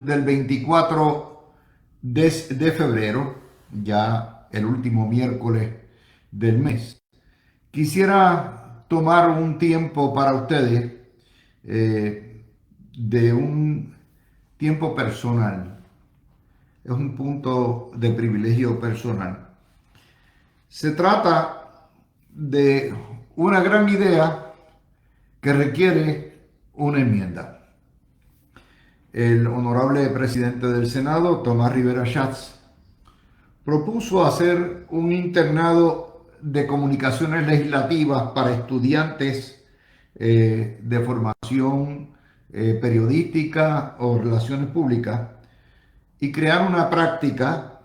del 24 de febrero, ya el último miércoles del mes. Quisiera tomar un tiempo para ustedes, de un tiempo personal. Es un punto de privilegio personal. Se trata de una gran idea que requiere una enmienda. El honorable presidente del Senado, Tomás Rivera Schatz, propuso hacer un internado de comunicaciones legislativas para estudiantes de formación periodística o relaciones públicas y crear una práctica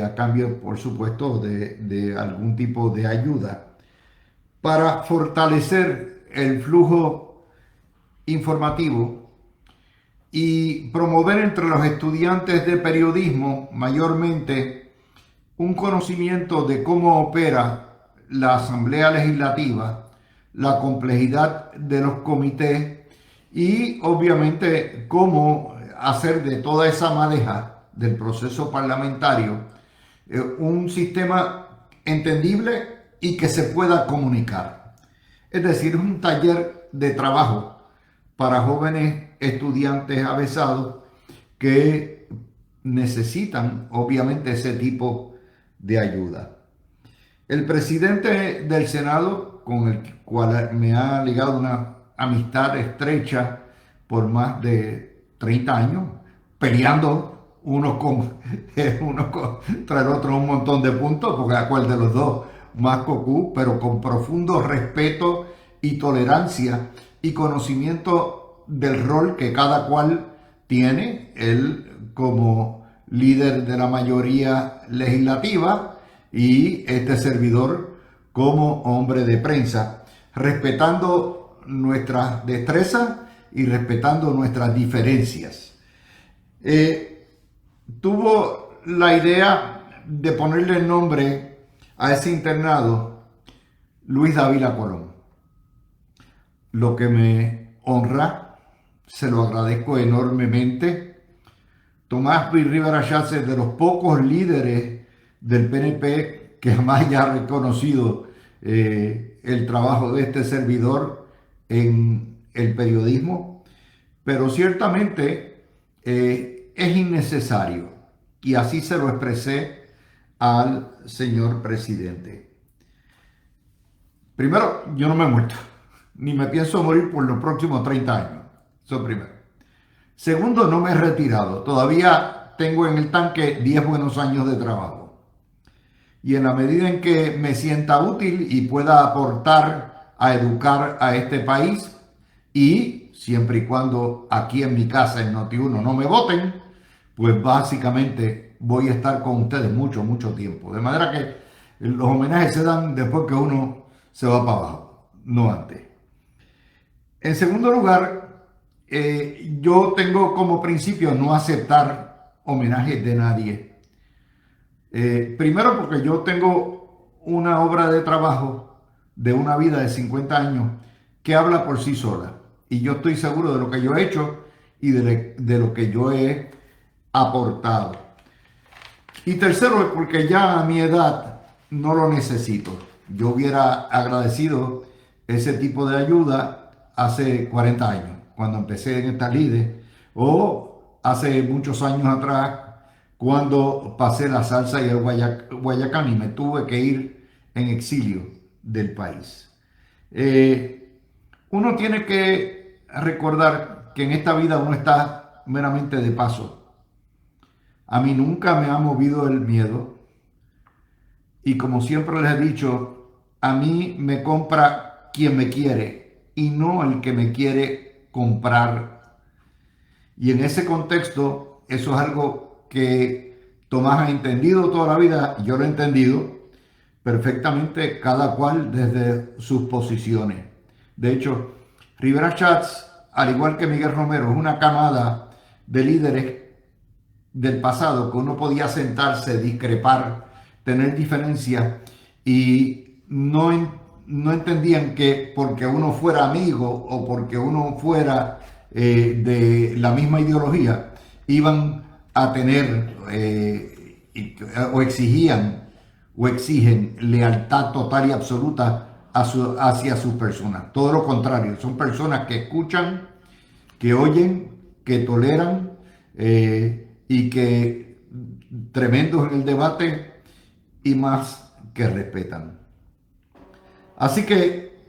a cambio, por supuesto, de algún tipo de ayuda para fortalecer el flujo informativo y promover entre los estudiantes de periodismo mayormente un conocimiento de cómo opera la Asamblea Legislativa, la complejidad de los comités y obviamente cómo hacer de toda esa madeja del proceso parlamentario un sistema entendible y que se pueda comunicar. Es decir, es un taller de trabajo para jóvenes estudiantes avesados que necesitan obviamente ese tipo de ayuda. El presidente del Senado, con el cual me ha ligado una amistad estrecha por más de 30 años, peleando uno contra el otro un montón de puntos, porque a cuál de los dos más cocú, pero con profundo respeto y tolerancia y conocimiento del rol que cada cual tiene, él como líder de la mayoría legislativa y este servidor como hombre de prensa, respetando nuestras destrezas y respetando nuestras diferencias. Tuvo la idea de ponerle el nombre a ese internado Luis Dávila Colón, lo que me honra, se lo agradezco enormemente. Tomás Rivera Schatz es de los pocos líderes del PNP que jamás haya reconocido el trabajo de este servidor en el periodismo, pero ciertamente es innecesario y así se lo expresé al señor presidente. Primero, yo no me he muerto, ni me pienso morir por los próximos 30 años. Eso primero. Segundo, no me he retirado. Todavía tengo en el tanque 10 buenos años de trabajo. Y en la medida en que me sienta útil y pueda aportar a educar a este país, y siempre y cuando aquí en mi casa en Noti1 no me voten, pues básicamente voy a estar con ustedes mucho, mucho tiempo. De manera que los homenajes se dan después que uno se va para abajo, no antes. En segundo lugar, yo tengo como principio no aceptar homenajes de nadie. Primero porque yo tengo una obra de trabajo de una vida de 50 años que habla por sí sola. Y yo estoy seguro de lo que yo he hecho y de lo que yo he aportado. Y tercero, porque ya a mi edad no lo necesito. Yo hubiera agradecido ese tipo de ayuda hace 40 años, cuando empecé en esta lide, o hace muchos años atrás, cuando pasé la salsa y el Guayacán y me tuve que ir en exilio del país. Uno tiene que recordar que en esta vida uno está meramente de paso. A mí nunca me ha movido el miedo y como siempre les he dicho, a mí me compra quien me quiere y no el que me quiere comprar. Y en ese contexto, eso es algo que Tomás ha entendido toda la vida, yo lo he entendido perfectamente, cada cual desde sus posiciones. De hecho, Rivera Schatz, al igual que Miguel Romero, es una camada de líderes del pasado que uno podía sentarse, discrepar, tener diferencias y no entendían que porque uno fuera amigo o porque uno fuera de la misma ideología, iban a tener o exigían o exigen lealtad total y absoluta hacia sus personas. Todo lo contrario, son personas que escuchan, que oyen, que toleran y que tremendos en el debate y más que respetan. Así que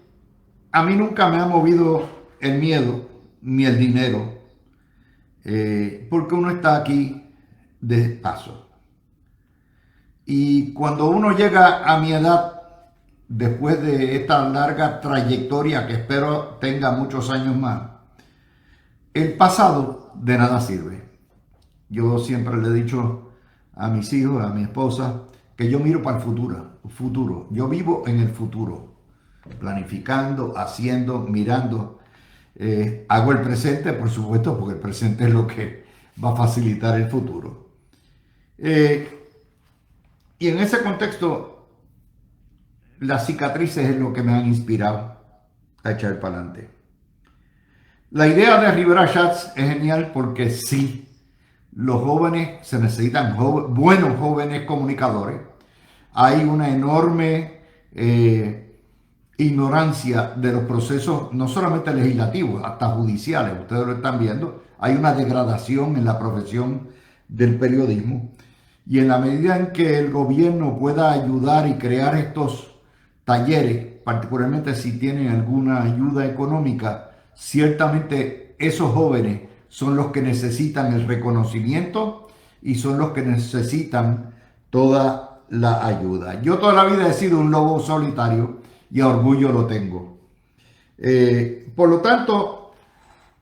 a mí nunca me ha movido el miedo ni el dinero, porque uno está aquí de paso. Y cuando uno llega a mi edad, después de esta larga trayectoria que espero tenga muchos años más, el pasado de nada sirve. Yo siempre le he dicho a mis hijos, a mi esposa, que yo miro para el futuro. Yo vivo en el futuro, planificando, haciendo, mirando. Hago el presente, por supuesto, porque el presente es lo que va a facilitar el futuro. Y en ese contexto, las cicatrices es lo que me han inspirado a echar para adelante. La idea de Rivera Chats es genial porque sí, los jóvenes se necesitan buenos jóvenes comunicadores. Hay una enorme ignorancia de los procesos, no solamente legislativos, hasta judiciales. Ustedes lo están viendo. Hay una degradación en la profesión del periodismo. Y en la medida en que el gobierno pueda ayudar y crear estos talleres, particularmente si tienen alguna ayuda económica, ciertamente esos jóvenes son los que necesitan el reconocimiento y son los que necesitan toda la ayuda. Yo toda la vida he sido un lobo solitario y a orgullo lo tengo. Por lo tanto,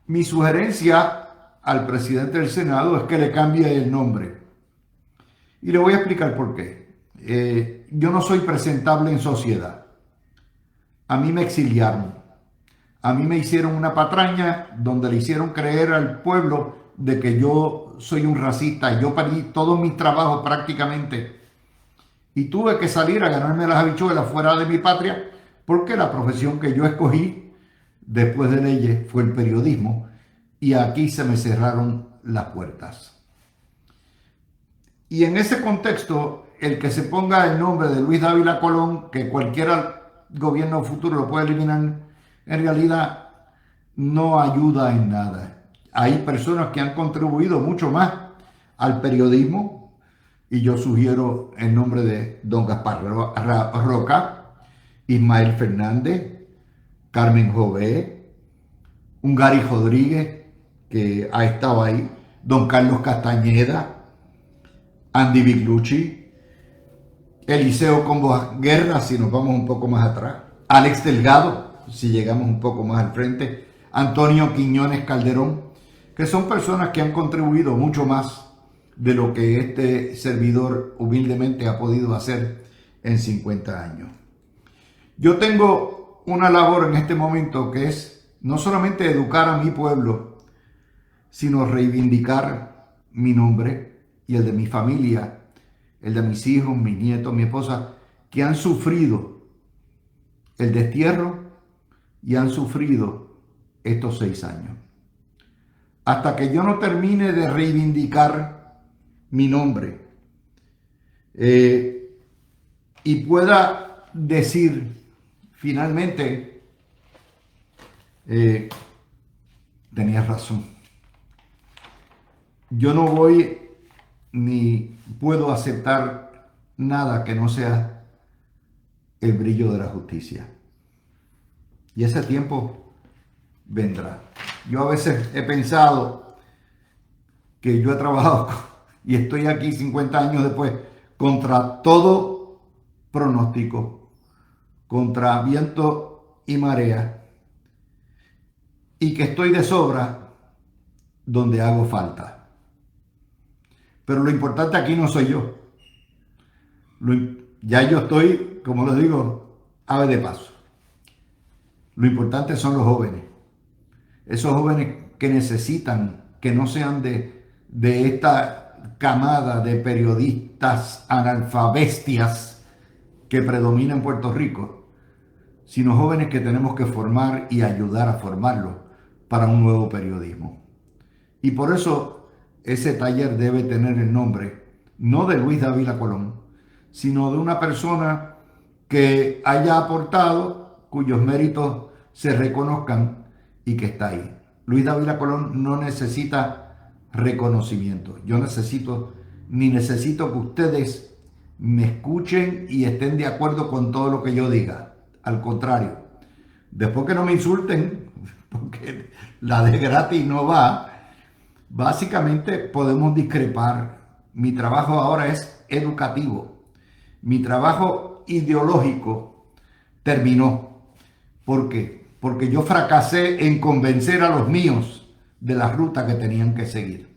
mi sugerencia al presidente del Senado es que le cambie el nombre. Y le voy a explicar por qué. Yo no soy presentable en sociedad. A mí me exiliaron. A mí me hicieron una patraña donde le hicieron creer al pueblo de que yo soy un racista. Yo perdí todos mis trabajos prácticamente. Y tuve que salir a ganarme las habichuelas fuera de mi patria porque la profesión que yo escogí después de leyes fue el periodismo. Y aquí se me cerraron las puertas. Y en ese contexto, el que se ponga el nombre de Luis Dávila Colón, que cualquier gobierno futuro lo puede eliminar, en realidad no ayuda en nada. Hay personas que han contribuido mucho más al periodismo, y yo sugiero el nombre de don Gaspar Roca, Ismael Fernández, Carmen Jové, un Gary Rodríguez, que ha estado ahí, don Carlos Castañeda, Andy Biglucci, Eliseo Combo Guerra, si nos vamos un poco más atrás, Alex Delgado, si llegamos un poco más al frente, Antonio Quiñones Calderón, que son personas que han contribuido mucho más de lo que este servidor humildemente ha podido hacer en 50 años. Yo tengo una labor en este momento que es no solamente educar a mi pueblo, sino reivindicar mi nombre y el de mi familia, el de mis hijos, mis nietos, mi esposa, que han sufrido el destierro y han sufrido estos 6 años. Hasta que yo no termine de reivindicar mi nombre y pueda decir finalmente, tenías razón. Yo no voy ni puedo aceptar nada que no sea el brillo de la justicia. Y ese tiempo vendrá. Yo a veces he pensado que yo he trabajado y estoy aquí 50 años después contra todo pronóstico, contra viento y marea, y que estoy de sobra donde hago falta. Pero lo importante aquí no soy yo. Ya yo estoy, como lo digo, ave de paso. Lo importante son los jóvenes. Esos jóvenes que necesitan, que no sean de esta camada de periodistas analfabestias que predomina en Puerto Rico, sino jóvenes que tenemos que formar y ayudar a formarlos para un nuevo periodismo. Y por eso ese taller debe tener el nombre, no de Luis Dávila Colón, sino de una persona que haya aportado, cuyos méritos se reconozcan y que está ahí. Luis Dávila Colón no necesita reconocimiento. Yo necesito que ustedes me escuchen y estén de acuerdo con todo lo que yo diga. Al contrario, después que no me insulten, porque la de gratis no va, básicamente podemos discrepar. Mi trabajo ahora es educativo. Mi trabajo ideológico terminó. ¿Por qué? Porque yo fracasé en convencer a los míos de la ruta que tenían que seguir.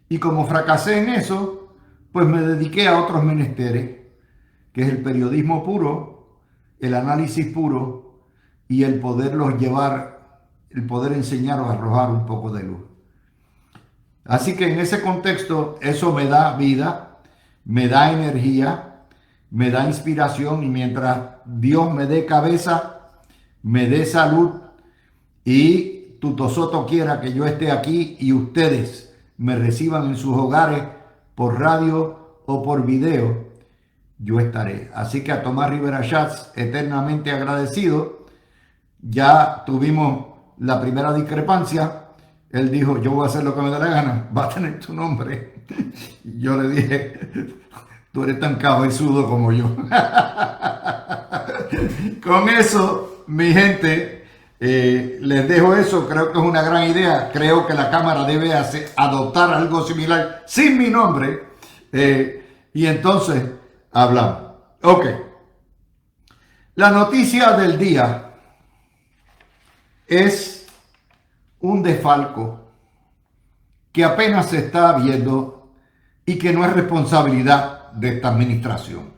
Y como fracasé en eso, pues me dediqué a otros menesteres, que es el periodismo puro, el análisis puro y el poderlos llevar, el poder enseñar o arrojar un poco de luz. Así que en ese contexto eso me da vida, me da energía, me da inspiración, y mientras Dios me dé cabeza, me dé salud y Tutosoto quiera que yo esté aquí y ustedes me reciban en sus hogares por radio o por video, yo estaré. Así que a Tomás Rivera Schatz, eternamente agradecido. Ya tuvimos la primera discrepancia. Él dijo, yo voy a hacer lo que me dé la gana, va a tener tu nombre. Y yo le dije, tú eres tan cabezudo como yo. Con eso, mi gente, les dejo eso. Creo que es una gran idea. Creo que la Cámara debe adoptar algo similar sin mi nombre. Y entonces hablamos. Ok. La noticia del día es un desfalco que apenas se está viendo y que no es responsabilidad de esta administración,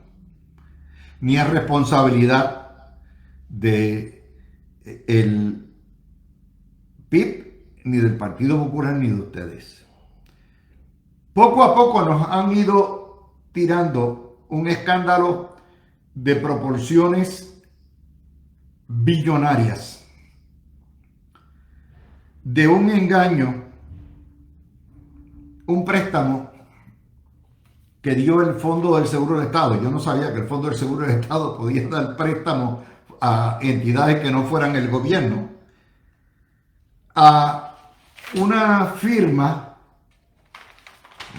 ni es responsabilidad de el PIB, ni del Partido Popular, ni de ustedes. Poco a poco nos han ido tirando un escándalo de proporciones billonarias, de un engaño, un préstamo que dio el Fondo del Seguro del Estado. Yo no sabía que el Fondo del Seguro del Estado podía dar préstamos a entidades que no fueran el gobierno, a una firma,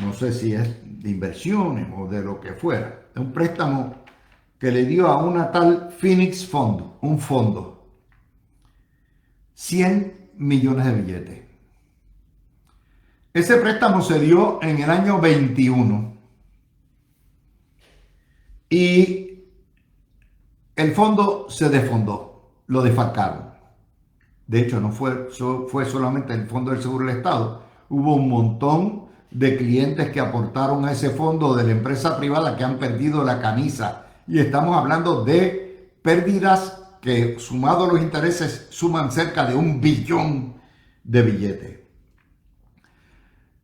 no sé si es de inversiones o de lo que fuera, un préstamo que le dio a una tal Phoenix Fund, un fondo, 100 millones de billetes. Ese préstamo se dio en el año 21 y el fondo se desfondó, lo defalcaron. De hecho, no fue solamente el Fondo del Seguro del Estado, hubo un montón de clientes que aportaron a ese fondo de la empresa privada que han perdido la camisa, y estamos hablando de pérdidas que, sumado a los intereses, suman cerca de 1 billón de billetes.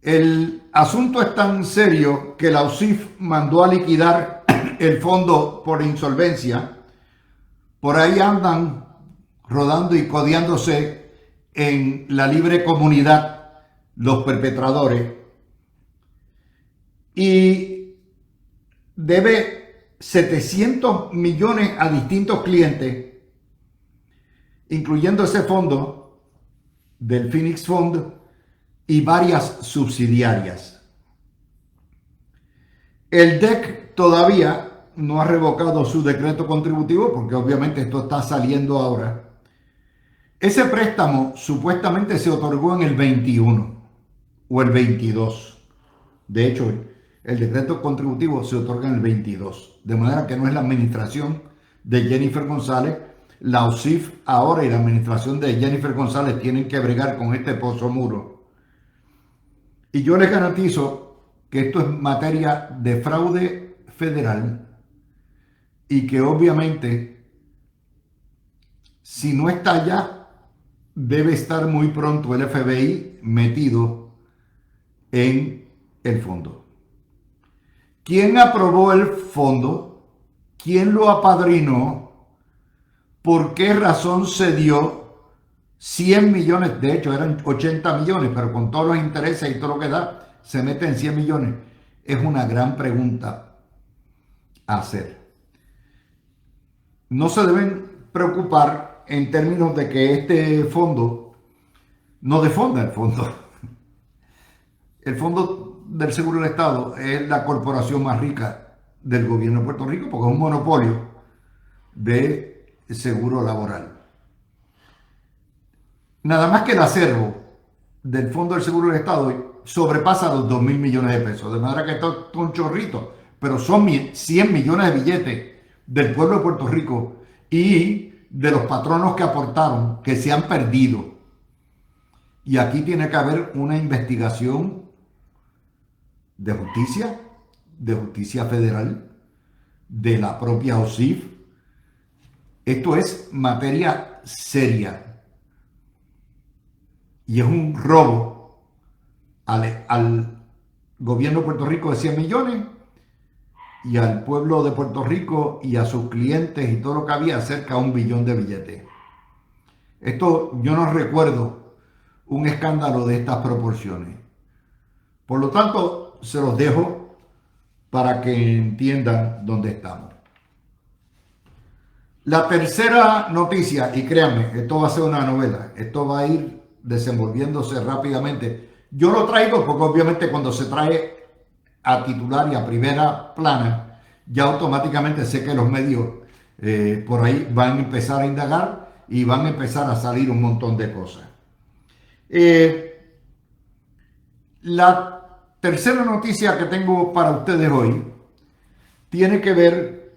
El asunto es tan serio que la UCIF mandó a liquidar el fondo por insolvencia. Por ahí andan rodando y codeándose en la libre comunidad los perpetradores, y debe 700 millones a distintos clientes, incluyendo ese fondo del Phoenix Fund y varias subsidiarias. El DEC todavía no ha revocado su decreto contributivo, porque obviamente esto está saliendo ahora. Ese préstamo supuestamente se otorgó en el 21 o el 22. De hecho, el decreto contributivo se otorga en el 22. De manera que no es la administración de Jennifer González. La UCIF ahora y la administración de Jennifer González tienen que bregar con este pozo muro. Y yo les garantizo que esto es materia de fraude federal, y que obviamente, si no está ya, debe estar muy pronto el FBI metido en el fondo. ¿Quién aprobó el fondo? ¿Quién lo apadrinó? ¿Por qué razón se dio 100 millones? De hecho, eran 80 millones, pero con todos los intereses y todo lo que da, se mete en 100 millones, es una gran pregunta a hacer. No se deben preocupar en términos de que este fondo no defonda el fondo. El Fondo del Seguro del Estado es la corporación más rica del gobierno de Puerto Rico porque es un monopolio de seguro laboral. Nada más que el acervo del Fondo del Seguro del Estado sobrepasa los 2.000 millones de pesos. De manera que esto es un chorrito, pero son 100 millones de billetes del pueblo de Puerto Rico y de los patronos que aportaron, que se han perdido. Y aquí tiene que haber una investigación de justicia federal, de la propia OSIF. Esto es materia seria y es un robo al gobierno de Puerto Rico de 100 millones y al pueblo de Puerto Rico y a sus clientes y todo lo que había, cerca de 1 billón de billetes. Esto, yo no recuerdo un escándalo de estas proporciones. Por lo tanto, se los dejo para que entiendan dónde estamos. La tercera noticia, y créanme, esto va a ser una novela, esto va a ir desenvolviéndose rápidamente. Yo lo traigo porque obviamente cuando se trae a titular y a primera plana, ya automáticamente sé que los medios por ahí van a empezar a indagar y van a empezar a salir un montón de cosas. La tercera noticia que tengo para ustedes hoy tiene que ver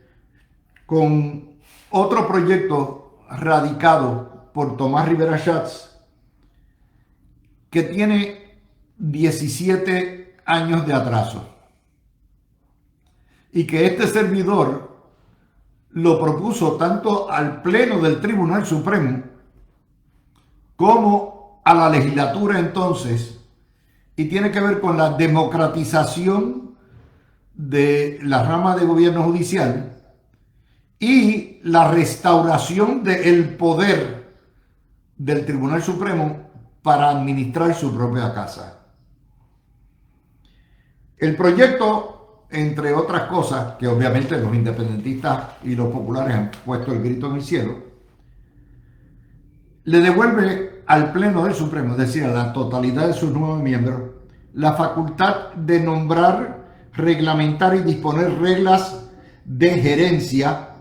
con otro proyecto radicado por Tomás Rivera Schatz que tiene 17 años de atraso y que este servidor lo propuso tanto al Pleno del Tribunal Supremo como a la legislatura entonces, y tiene que ver con la democratización de la rama de gobierno judicial y la restauración del poder del Tribunal Supremo para administrar su propia casa. El proyecto, entre otras cosas, que obviamente los independentistas y los populares han puesto el grito en el cielo, le devuelve al Pleno del Supremo, es decir, a la totalidad de sus nuevos miembros, la facultad de nombrar, reglamentar y disponer reglas de gerencia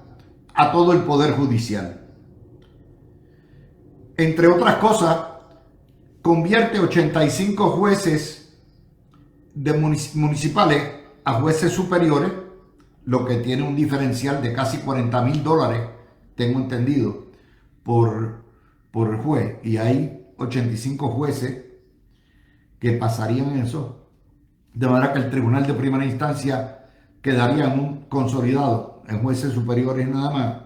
a todo el Poder Judicial. Entre otras cosas, convierte 85 jueces municipales a jueces superiores, lo que tiene un diferencial de casi $40,000, tengo entendido, por el juez. Y hay 85 jueces que pasarían eso, de manera que el tribunal de primera instancia quedaría en un consolidado en jueces superiores nada más,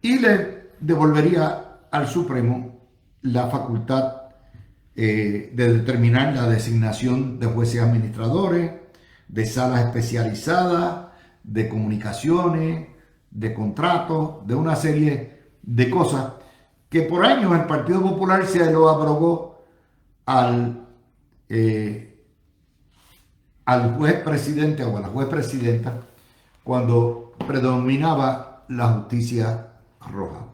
y le devolvería al Supremo la facultad de determinar la designación de jueces administradores, de salas especializadas, de comunicaciones, de contratos, de una serie de cosas que por años el Partido Popular se lo abrogó al juez presidente o a la juez presidenta cuando predominaba la justicia roja.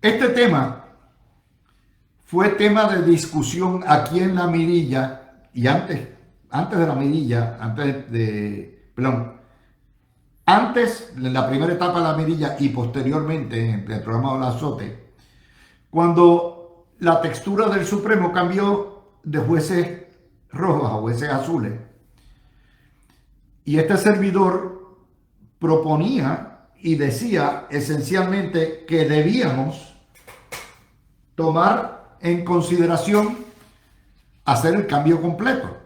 Este tema fue tema de discusión aquí en la mirilla y antes de la mirilla, antes, en la primera etapa de la mirilla y posteriormente en el programa de la Azote, cuando la textura del Supremo cambió de jueces rojos a jueces azules. Y este servidor proponía y decía esencialmente que debíamos tomar en consideración hacer el cambio completo.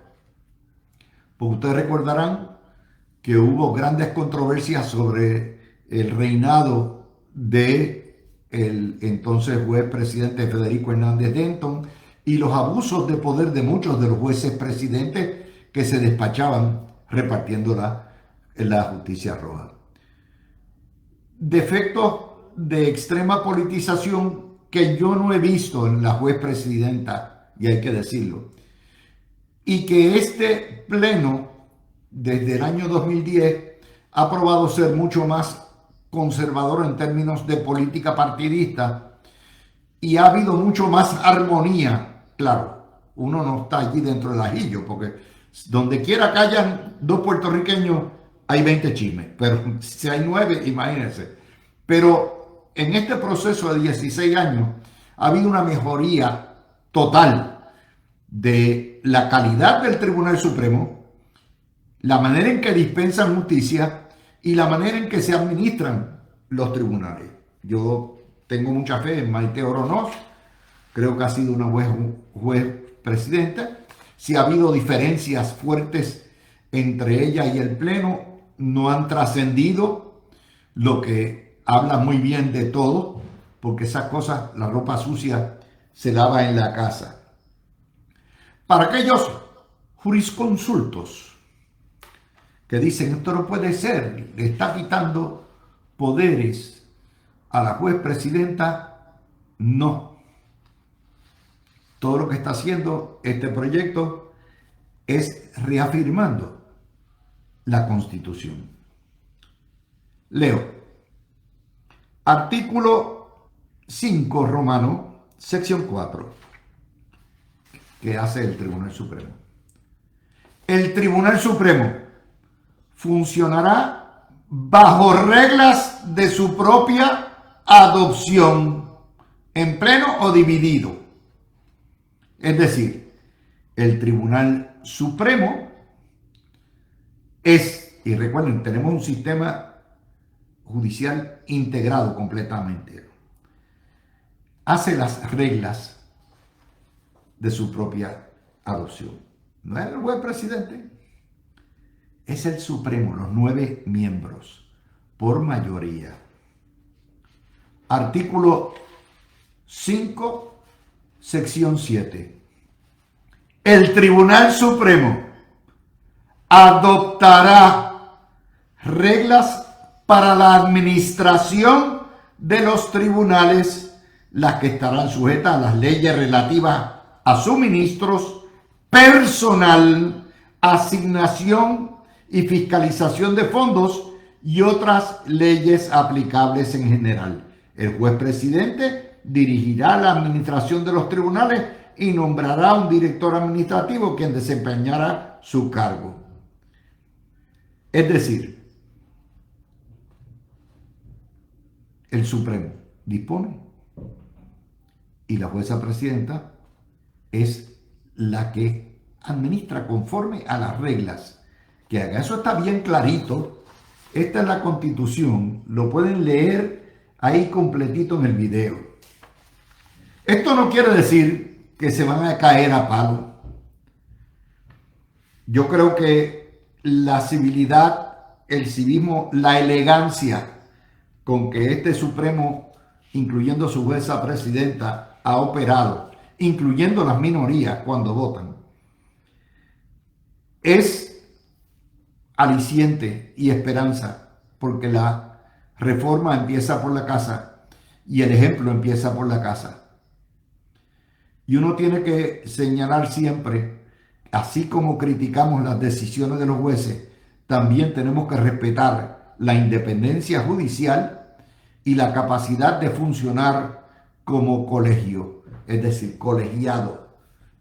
Porque ustedes recordarán que hubo grandes controversias sobre el reinado de el entonces juez presidente Federico Hernández Denton y los abusos de poder de muchos de los jueces presidentes que se despachaban repartiendo la justicia roja. Defectos de extrema politización que yo no he visto en la juez presidenta, y hay que decirlo. y que este pleno, desde el año 2010, ha probado ser mucho más conservador en términos de política partidista y ha habido mucho más armonía. Claro, uno no está allí dentro del ajillo, porque donde quiera que hayan dos puertorriqueños, hay 20 chismes, pero si hay 9, imagínense. Pero en este proceso de 16 años ha habido una mejoría total de la calidad del Tribunal Supremo, la manera en que dispensan justicia y la manera en que se administran los tribunales. Yo tengo mucha fe en Maite Oronoz, creo que ha sido una juez presidenta. Si ha habido diferencias fuertes entre ella y el Pleno, no han trascendido, lo que habla muy bien de todo, porque esas cosas, la ropa sucia se lava en la casa. Para aquellos jurisconsultos que dicen esto no puede ser, le está quitando poderes a la juez presidenta, no. Todo lo que está haciendo este proyecto es reafirmando la Constitución. Leo. Artículo 5 romano, sección 4, que hace el Tribunal Supremo. El Tribunal Supremo funcionará bajo reglas de su propia adopción, en pleno o dividido. Es decir, el Tribunal Supremo es, y recuerden, tenemos un sistema judicial integrado completamente, hace las reglas de su propia adopción. No es el juez presidente, es el Supremo, los 9 miembros, por mayoría. Artículo 5, sección 7. El Tribunal Supremo adoptará reglas para la administración de los tribunales, las que estarán sujetas a las leyes relativas a suministros, personal, asignación y fiscalización de fondos y otras leyes aplicables en general. El juez presidente dirigirá la administración de los tribunales y nombrará un director administrativo quien desempeñará su cargo. Es decir, el Supremo dispone y la jueza presidenta es la que administra conforme a las reglas que haga. Eso está bien clarito. Esta es la Constitución. Lo pueden leer ahí completito en el video. Esto no quiere decir que se van a caer a palo. Yo creo que la civilidad, el civismo, la elegancia con que este Supremo, incluyendo su jueza presidenta, ha operado, incluyendo las minorías cuando votan, es aliciente y esperanza, porque la reforma empieza por la casa y el ejemplo empieza por la casa. Y uno tiene que señalar siempre, así como criticamos las decisiones de los jueces, también tenemos que respetar la independencia judicial y la capacidad de funcionar como colegio, es decir, colegiado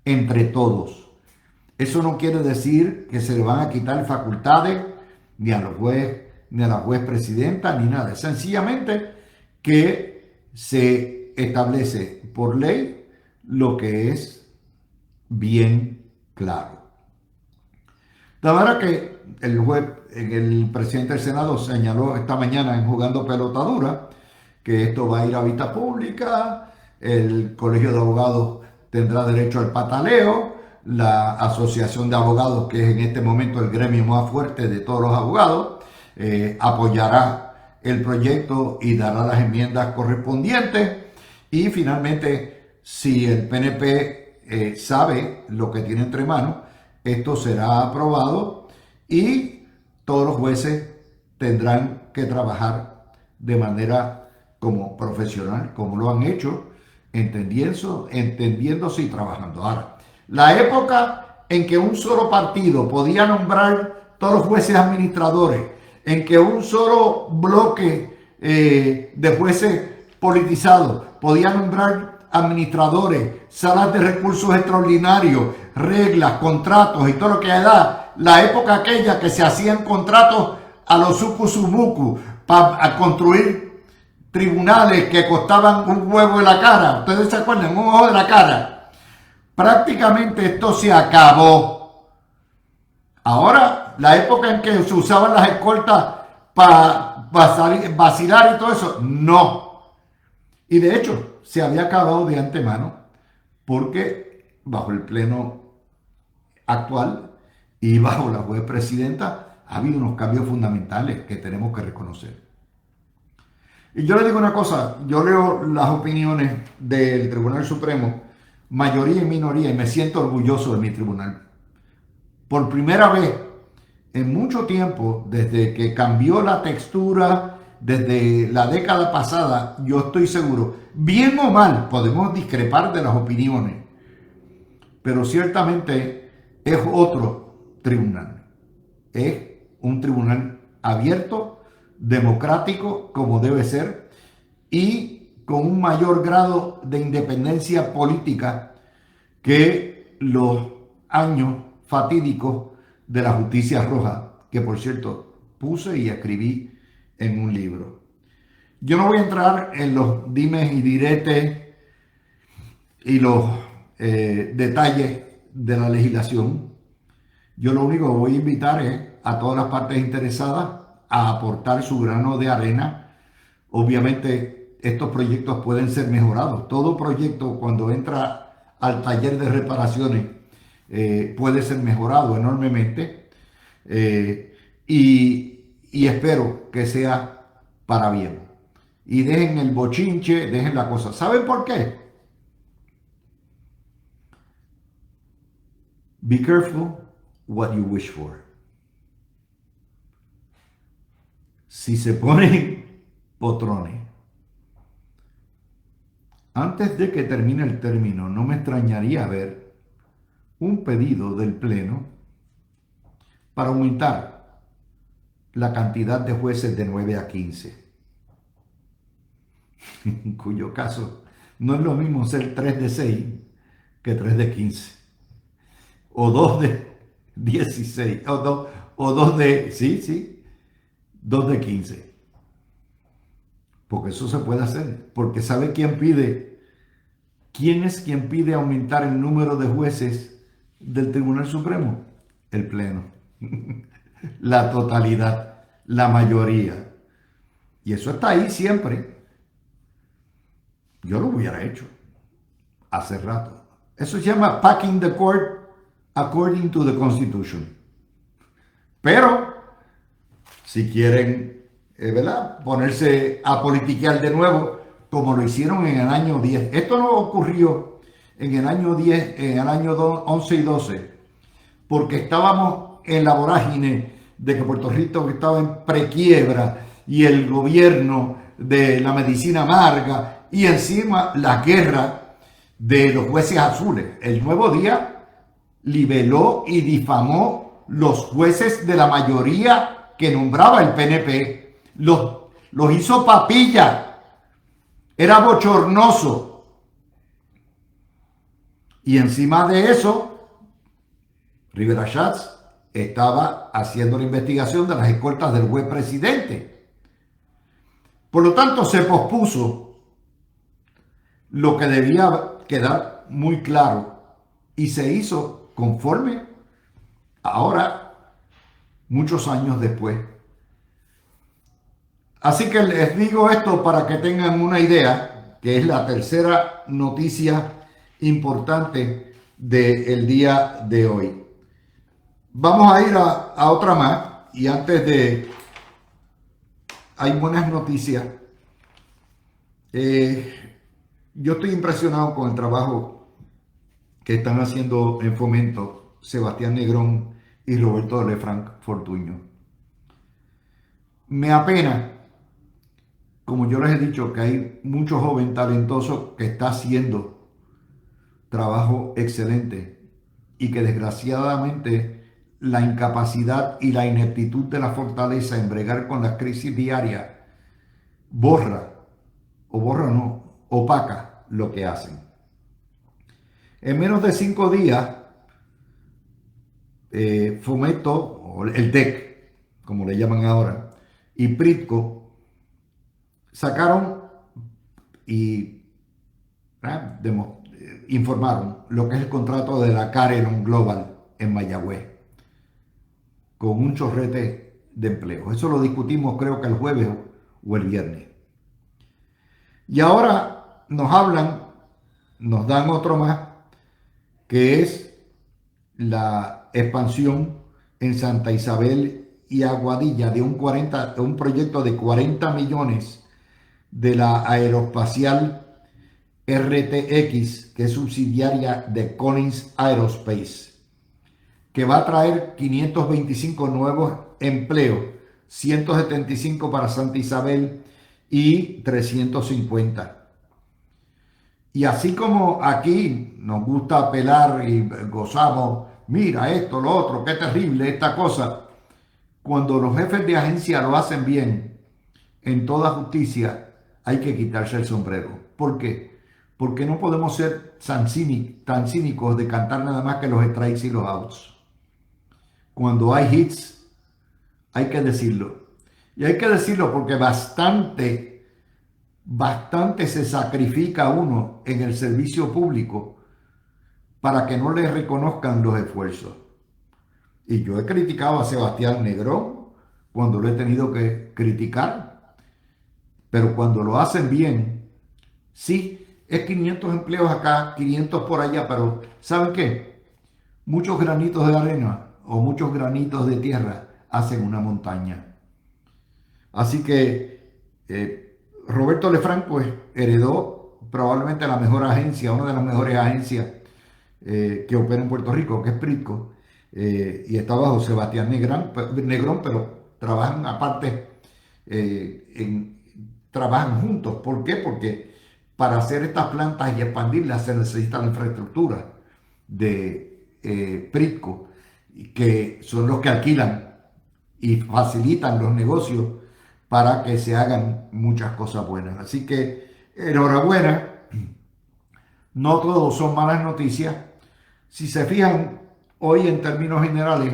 entre todos. Eso no quiere decir que se le van a quitar facultades ni a los jueces, ni a la juez presidenta, ni nada. Sencillamente que se establece por ley lo que es bien claro. De manera que el presidente del Senado señaló esta mañana en Jugando Pelotadura que esto va a ir a vista pública, el Colegio de Abogados tendrá derecho al pataleo, la Asociación de Abogados, que es en este momento el gremio más fuerte de todos los abogados, apoyará el proyecto y dará las enmiendas correspondientes. Y finalmente, si el PNP sabe lo que tiene entre manos, esto será aprobado y todos los jueces tendrán que trabajar de manera como profesional, como lo han hecho, entendiéndose y trabajando. Ahora, la época en que un solo partido podía nombrar todos los jueces administradores, en que un solo bloque de jueces politizados podía nombrar administradores, salas de recursos extraordinarios, reglas, contratos y todo lo que da la época aquella que se hacían contratos a los sucusumucu para construir tribunales que costaban un huevo de la cara. ¿Ustedes se acuerdan? Un ojo de la cara. Prácticamente esto se acabó. Ahora, la época en que se usaban las escoltas para vacilar y todo eso, no. Y de hecho, se había acabado de antemano porque bajo el pleno actual y bajo la juez presidenta ha habido unos cambios fundamentales que tenemos que reconocer. Y yo le digo una cosa, yo leo las opiniones del Tribunal Supremo, mayoría y minoría, y me siento orgulloso de mi tribunal. Por primera vez en mucho tiempo, desde que cambió la textura, desde la década pasada, yo estoy seguro, bien o mal, podemos discrepar de las opiniones, pero ciertamente es otro tribunal. Es un tribunal abierto, democrático, como debe ser, y con un mayor grado de independencia política que los años fatídicos de la justicia roja, que por cierto puse y escribí en un libro. Yo no voy a entrar en los dimes y diretes y los detalles de la legislación. Yo lo único que voy a invitar es a todas las partes interesadas a aportar su grano de arena. Obviamente estos proyectos pueden ser mejorados. Todo proyecto cuando entra al taller de reparaciones puede ser mejorado enormemente y espero que sea para bien. Y dejen el bochinche, dejen la cosa. ¿Saben por qué? Be careful what you wish for. Si se ponen potrones, antes de que termine el término, no me extrañaría ver un pedido del Pleno para aumentar la cantidad de jueces de 9 a 15. En cuyo caso no es lo mismo ser 3 de 6 que 3 de 15. O 2 de 16. O 2 de... Sí, 2 de 15. Porque eso se puede hacer. Porque ¿sabe quién pide? ¿Quién es quien pide aumentar el número de jueces del Tribunal Supremo? El Pleno. La totalidad. La mayoría. Y eso está ahí siempre. Yo lo hubiera hecho hace rato. Eso se llama packing the court according to the Constitution. Pero, si quieren, ¿verdad?, ponerse a politiquear de nuevo, como lo hicieron en el año 10. Esto no ocurrió en el año 10, en el año 11 y 12, porque estábamos en la vorágine de que Puerto Rico estaba en prequiebra y el gobierno de la medicina amarga y encima la guerra de los jueces azules. El Nuevo Día libeló y difamó los jueces de la mayoría que nombraba el PNP. Los hizo papilla. Era bochornoso. Y encima de eso, Rivera Schatz estaba haciendo la investigación de las escoltas del juez presidente. Por lo tanto, se pospuso lo que debía quedar muy claro y se hizo conforme ahora, muchos años después. Así que les digo esto para que tengan una idea, que es la tercera noticia importante del día de hoy. Vamos a ir a otra más, y antes de... Hay buenas noticias. Yo estoy impresionado con el trabajo que están haciendo en Fomento Sebastián Negrón y Roberto Lefranc Fortuño. Me apena, como yo les he dicho, que hay mucho joven talentoso que está haciendo trabajo excelente, y que desgraciadamente la incapacidad y la ineptitud de la fortaleza en bregar con las crisis diarias opaca lo que hacen. En menos de 5 días, Fomento, o el DEC, como le llaman ahora, y Pritco sacaron y informaron lo que es el contrato de la Carelon Global en Mayagüez, con un chorrete de empleo. Eso lo discutimos creo que el jueves o el viernes. Y ahora nos dan otro más, que es la expansión en Santa Isabel y Aguadilla de un proyecto de 40 millones de la aeroespacial RTX, que es subsidiaria de Collins Aerospace, que va a traer 525 nuevos empleos, 175 para Santa Isabel y 350. Y así como aquí nos gusta apelar y gozamos, mira esto, lo otro, qué terrible esta cosa, cuando los jefes de agencia lo hacen bien, en toda justicia, hay que quitarse el sombrero. ¿Por qué? Porque no podemos ser tan cínicos de cantar nada más que los strikes y los outs. Cuando hay hits, hay que decirlo. Y hay que decirlo porque bastante se sacrifica uno en el servicio público para que no le reconozcan los esfuerzos. Y yo he criticado a Sebastián Negrón cuando lo he tenido que criticar, pero cuando lo hacen bien, sí, es 500 empleos acá, 500 por allá, pero ¿saben qué? Muchos granitos de arena o muchos granitos de tierra hacen una montaña. Así que Roberto Lefranc pues heredó probablemente la mejor agencia, una de las mejores agencias que opera en Puerto Rico, que es Pritco, y está bajo Sebastián Negrón, pero trabajan aparte, trabajan juntos. ¿Por qué? Porque para hacer estas plantas y expandirlas se necesita la infraestructura de Pritco, que son los que alquilan y facilitan los negocios para que se hagan muchas cosas buenas. Así que enhorabuena, no todos son malas noticias. Si se fijan, hoy en términos generales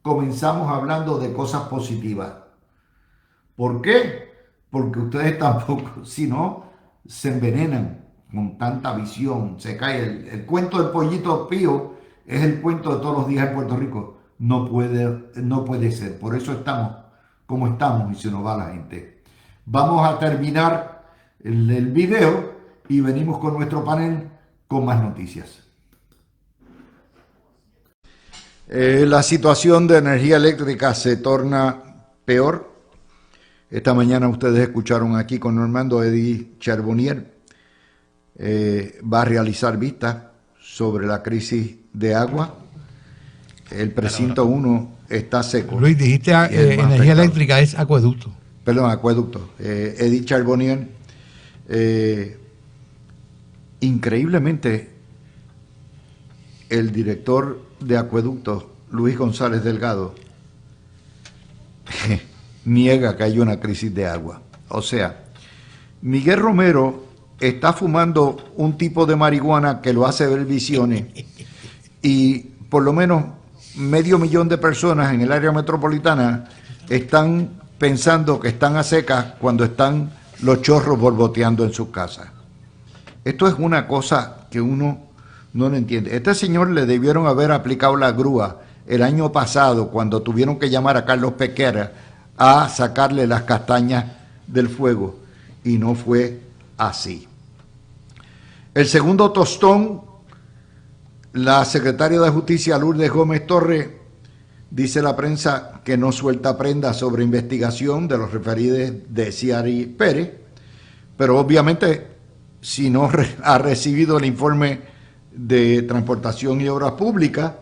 comenzamos hablando de cosas positivas. ¿Por qué? Porque ustedes tampoco, si no, se envenenan con tanta visión, se cae. El cuento del pollito pío es el cuento de todos los días en Puerto Rico. No puede ser. Por eso estamos como estamos y se nos va la gente. Vamos a terminar el video y venimos con nuestro panel con más noticias. La situación de energía eléctrica se torna peor. Esta mañana ustedes escucharon aquí con Normando Eddy Charbonnier. Va a realizar vistas sobre la crisis de agua. El precinto 1 está seco. Luis, dijiste energía eléctrica, es acueducto. Perdón, acueducto. Eddy Charbonnier. Increíblemente, el director de acueductos, Luis González Delgado, niega que haya una crisis de agua. O sea, Miguel Romero está fumando un tipo de marihuana que lo hace ver visiones y por lo menos 500,000 de personas en el área metropolitana están pensando que están a secas cuando están los chorros borboteando en sus casas. Esto es una cosa que uno no lo entiende. Este señor le debieron haber aplicado la grúa el año pasado cuando tuvieron que llamar a Carlos Pequera a sacarle las castañas del fuego y no fue así. El segundo tostón, la secretaria de Justicia Lourdes Gómez Torres, dice la prensa que no suelta prenda sobre investigación de los referidos de Ciari Pérez, pero obviamente si no ha recibido el informe de Transportación y Obras Públicas,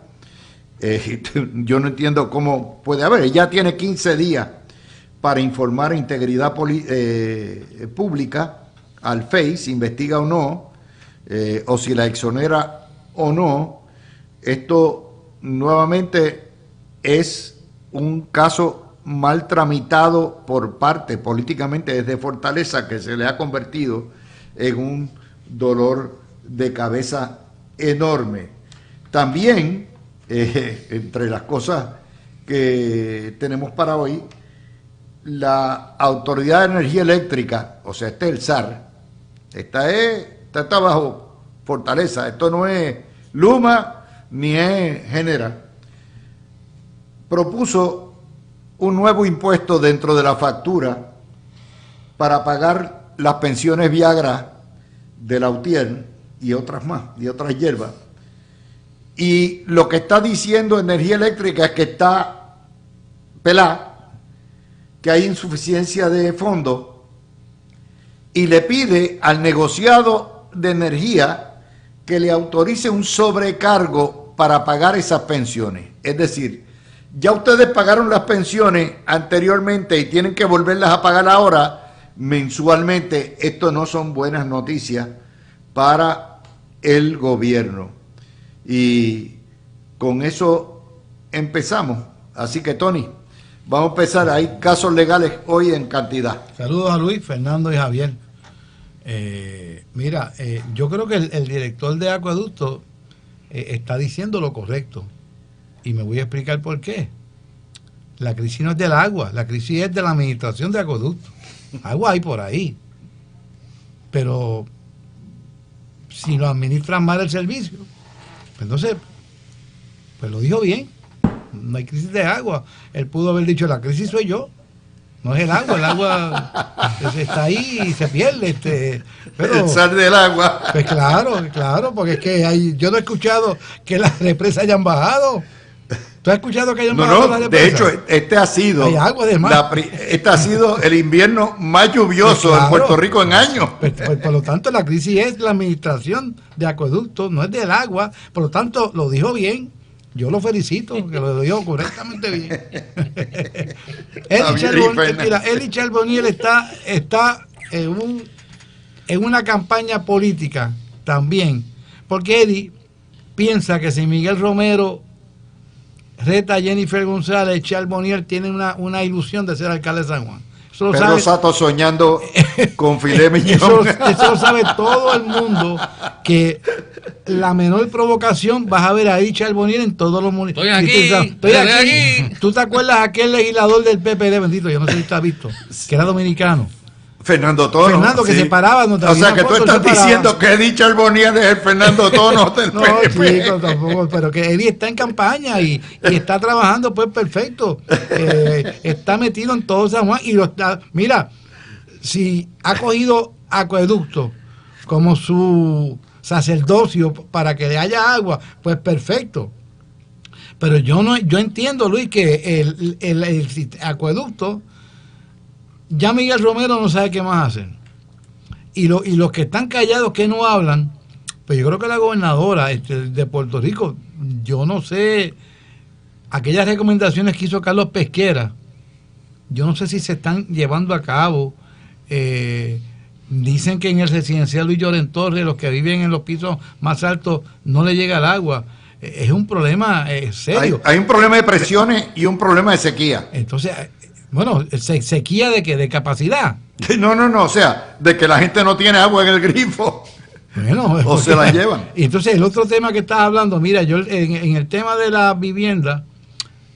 yo no entiendo cómo puede haber. Ella tiene 15 días para informar a Integridad Pública, al FEI, si investiga o no, o si la exonera o no, Esto nuevamente es un caso mal tramitado por parte políticamente desde Fortaleza, que se le ha convertido en un dolor de cabeza enorme. También, entre las cosas que tenemos para hoy, la Autoridad de Energía Eléctrica, o sea, este es el SAR, está bajo Fortaleza, esto no es Luma ni es General, propuso un nuevo impuesto dentro de la factura para pagar las pensiones Viagra de Lautier y otras más, y otras hierbas. Y lo que está diciendo Energía Eléctrica es que está pelada, que hay insuficiencia de fondos, y le pide al negociado de energía que le autorice un sobrecargo para pagar esas pensiones. Es decir, ya ustedes pagaron las pensiones anteriormente y tienen que volverlas a pagar ahora mensualmente. Esto no son buenas noticias para el gobierno. Y con eso empezamos. Así que, Tony, vamos a empezar. Hay casos legales hoy en cantidad. Saludos a Luis, Fernando y Javier. Yo creo que el director de Acueducto está diciendo lo correcto. Y me voy a explicar por qué. La crisis no es del agua, la crisis es de la administración de Acueducto. Agua hay por ahí. Pero si lo administran mal el servicio, pues entonces, pues lo dijo bien. No hay crisis de agua. Él pudo haber dicho, la crisis soy yo. No es el agua está ahí y se pierde. Pero, el sal del agua. Pues claro, porque es que yo no he escuchado que las represas hayan bajado. ¿Tú has escuchado que hayan bajado las represas? De hecho, este ha sido el invierno más lluvioso en Puerto Rico en años. Por lo tanto, la crisis es la administración de Acueducto, no es del agua. Por lo tanto, lo dijo bien. Yo lo felicito, que lo dijo correctamente bien. Eli Charbonnier está en una campaña política también, porque Eddie piensa que si Miguel Romero reta a Jennifer González, Charbonnier tiene una ilusión de ser alcalde de San Juan. Pedro Sato soñando con filé miñón. Eso lo sabe todo el mundo, que la menor provocación vas a ver ahí Charbonnier en todos los municipios. Estoy aquí. ¿Tú te acuerdas aquel legislador del PPD, bendito, yo no sé si está visto, que era dominicano? Fernando Tono. Fernando, que se paraba. O sea, que tú estás diciendo que Eddie Charbonnier es el Fernando Tono del PPD. No, chico, tampoco, pero que Eddie está en campaña y está trabajando, pues perfecto. Está metido en todo San Juan y lo está. Mira, si ha cogido Acueducto como su sacerdocio para que le haya agua, pues perfecto. Pero yo entiendo, Luis, que el Acueducto, ya Miguel Romero no sabe qué más hacer. Y los que están callados, que no hablan, pues yo creo que la gobernadora de Puerto Rico, yo no sé, aquellas recomendaciones que hizo Carlos Pesquera, yo no sé si se están llevando a cabo. Dicen que en el residencial Luis Llorén Torres, los que viven en los pisos más altos, no le llega el agua. Es un problema serio. Hay un problema de presiones y un problema de sequía. Entonces, bueno, sequía de qué, de capacidad. No, o sea, de que la gente no tiene agua en el grifo. Bueno, o se la llevan. Y entonces el otro tema que estás hablando, mira, yo en el tema de la vivienda,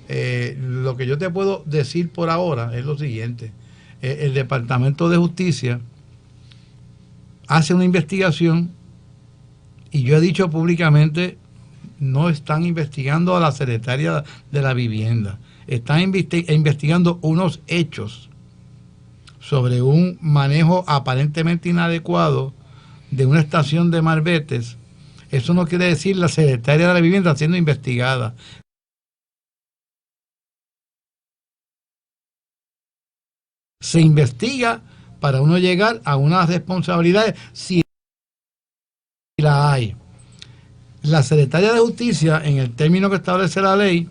lo que yo te puedo decir por ahora es lo siguiente. El Departamento de Justicia hace una investigación y yo he dicho públicamente, no están investigando a la secretaria de la vivienda. Están investigando unos hechos sobre un manejo aparentemente inadecuado de una estación de Marbetes. Eso no quiere decir la secretaria de la vivienda siendo investigada. Se investiga para uno llegar a unas responsabilidades si la hay. La secretaria de Justicia, en el término que establece la ley,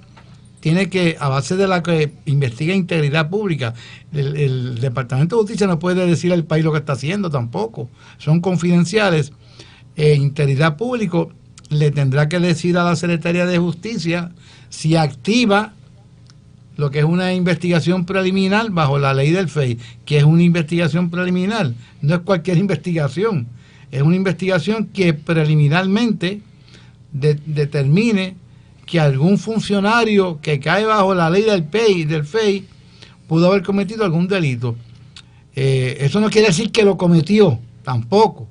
tiene que, a base de la que investiga integridad pública, el Departamento de Justicia no puede decir al país lo que está haciendo tampoco. Son confidenciales. Integridad pública le tendrá que decir a la Secretaría de Justicia si activa lo que es una investigación preliminar bajo la ley del FEI, que es una investigación preliminar, no es cualquier investigación, es una investigación que preliminarmente determine que algún funcionario que cae bajo la ley del FEI pudo haber cometido algún delito. Eso no quiere decir que lo cometió, tampoco.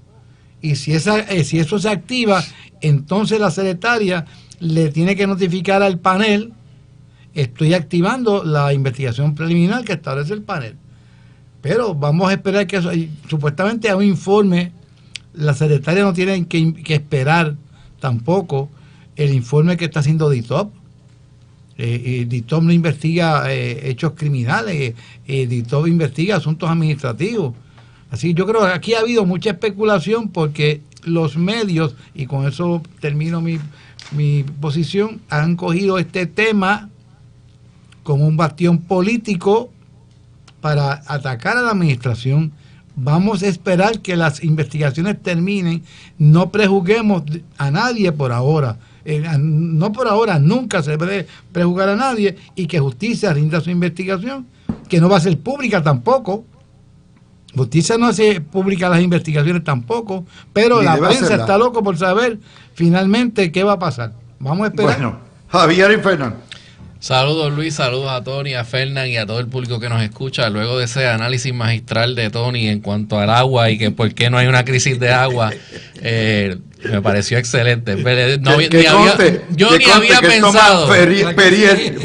Y si eso se activa, entonces la secretaria le tiene que notificar al panel: estoy activando la investigación preliminar que establece el panel. Pero vamos a esperar que eso, supuestamente hay un informe, la secretaria no tiene que esperar tampoco el informe que está haciendo DITOP. DITOP no investiga hechos criminales, DITOP investiga asuntos administrativos. Así yo creo que aquí ha habido mucha especulación porque los medios, y con eso termino mi posición, han cogido este tema como un bastión político para atacar a la administración. Vamos a esperar que las investigaciones terminen, no prejuzguemos a nadie por ahora. No por ahora, nunca se debe prejuzgar a nadie, y que justicia rinda su investigación, que no va a ser pública tampoco. Justicia no hace pública las investigaciones tampoco, pero la prensa está loco por saber finalmente qué va a pasar. Vamos a esperar. Bueno, Javier y Fernando. Saludos Luis, saludos a Tony, a Fernán y a todo el público que nos escucha. Luego de ese análisis magistral de Tony en cuanto al agua y que por qué no hay una crisis de agua, me pareció excelente. Yo ni había pensado.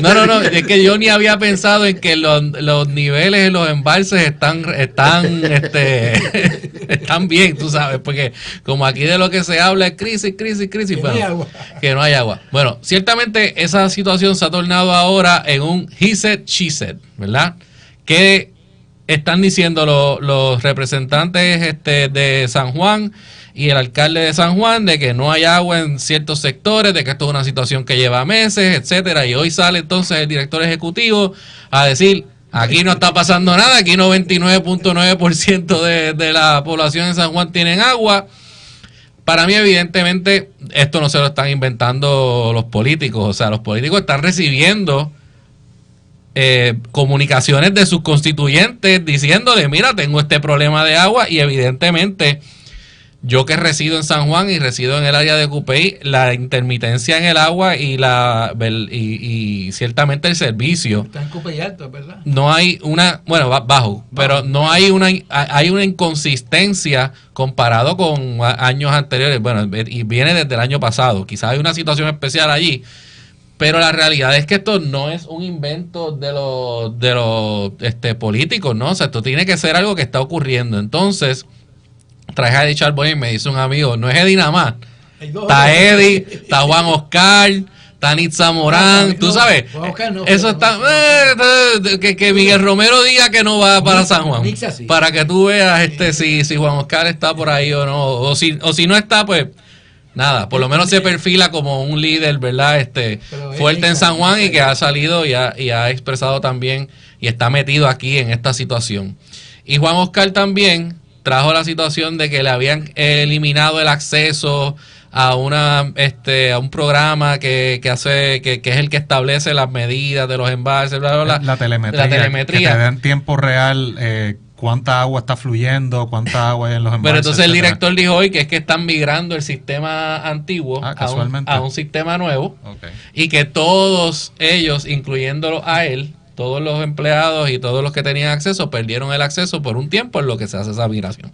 No, es que yo ni había pensado en que los niveles en los embalses están bien, tú sabes, porque como aquí de lo que se habla es crisis, bueno, que no hay agua. Bueno, ciertamente esa situación se ha tornado ahora en un he said, she said, ¿verdad? Que están diciendo los representantes de San Juan y el alcalde de San Juan de que no hay agua en ciertos sectores, de que esto es una situación que lleva meses, etcétera, y hoy sale entonces el director ejecutivo a decir: aquí no está pasando nada, aquí 99.9% de la población de San Juan tienen agua. Para mí, evidentemente, esto no se lo están inventando los políticos. O sea, los políticos están recibiendo comunicaciones de sus constituyentes diciéndole: mira, tengo este problema de agua. Y evidentemente, yo que resido en San Juan y resido en el área de Cupey, la intermitencia en el agua y ciertamente el servicio. Está en Cupey alto, ¿verdad? No hay una, bueno, bajo, pero no hay una inconsistencia comparado con años anteriores. Bueno, y viene desde el año pasado. Quizás hay una situación especial allí, pero la realidad es que esto no es un invento de los políticos, ¿no? O sea, esto tiene que ser algo que está ocurriendo. Entonces, traje a Eddie Charbonnier y me dice un amigo: no es Eddie nada más. Está Eddie, está Juan Oscar, está Nitza Morán, tú sabes. Eso está. Que Miguel Romero diga que no va para San Juan. Para que tú veas si Juan Oscar está por ahí o no. O si no está, pues nada, por lo menos se perfila como un líder, ¿verdad? Fuerte en San Juan y que ha salido y ha expresado también y está metido aquí en esta situación. Y Juan Oscar también trajo la situación de que le habían eliminado el acceso a un programa que es el que establece las medidas de los embalses, bla, bla, bla. La telemetría. Que te da en tiempo real cuánta agua está fluyendo, cuánta agua hay en los embalses. Pero entonces el director dijo hoy que es que están migrando el sistema antiguo a un sistema nuevo, okay, y que todos ellos, incluyéndolo a él, todos los empleados y todos los que tenían acceso perdieron el acceso por un tiempo en lo que se hace esa migración.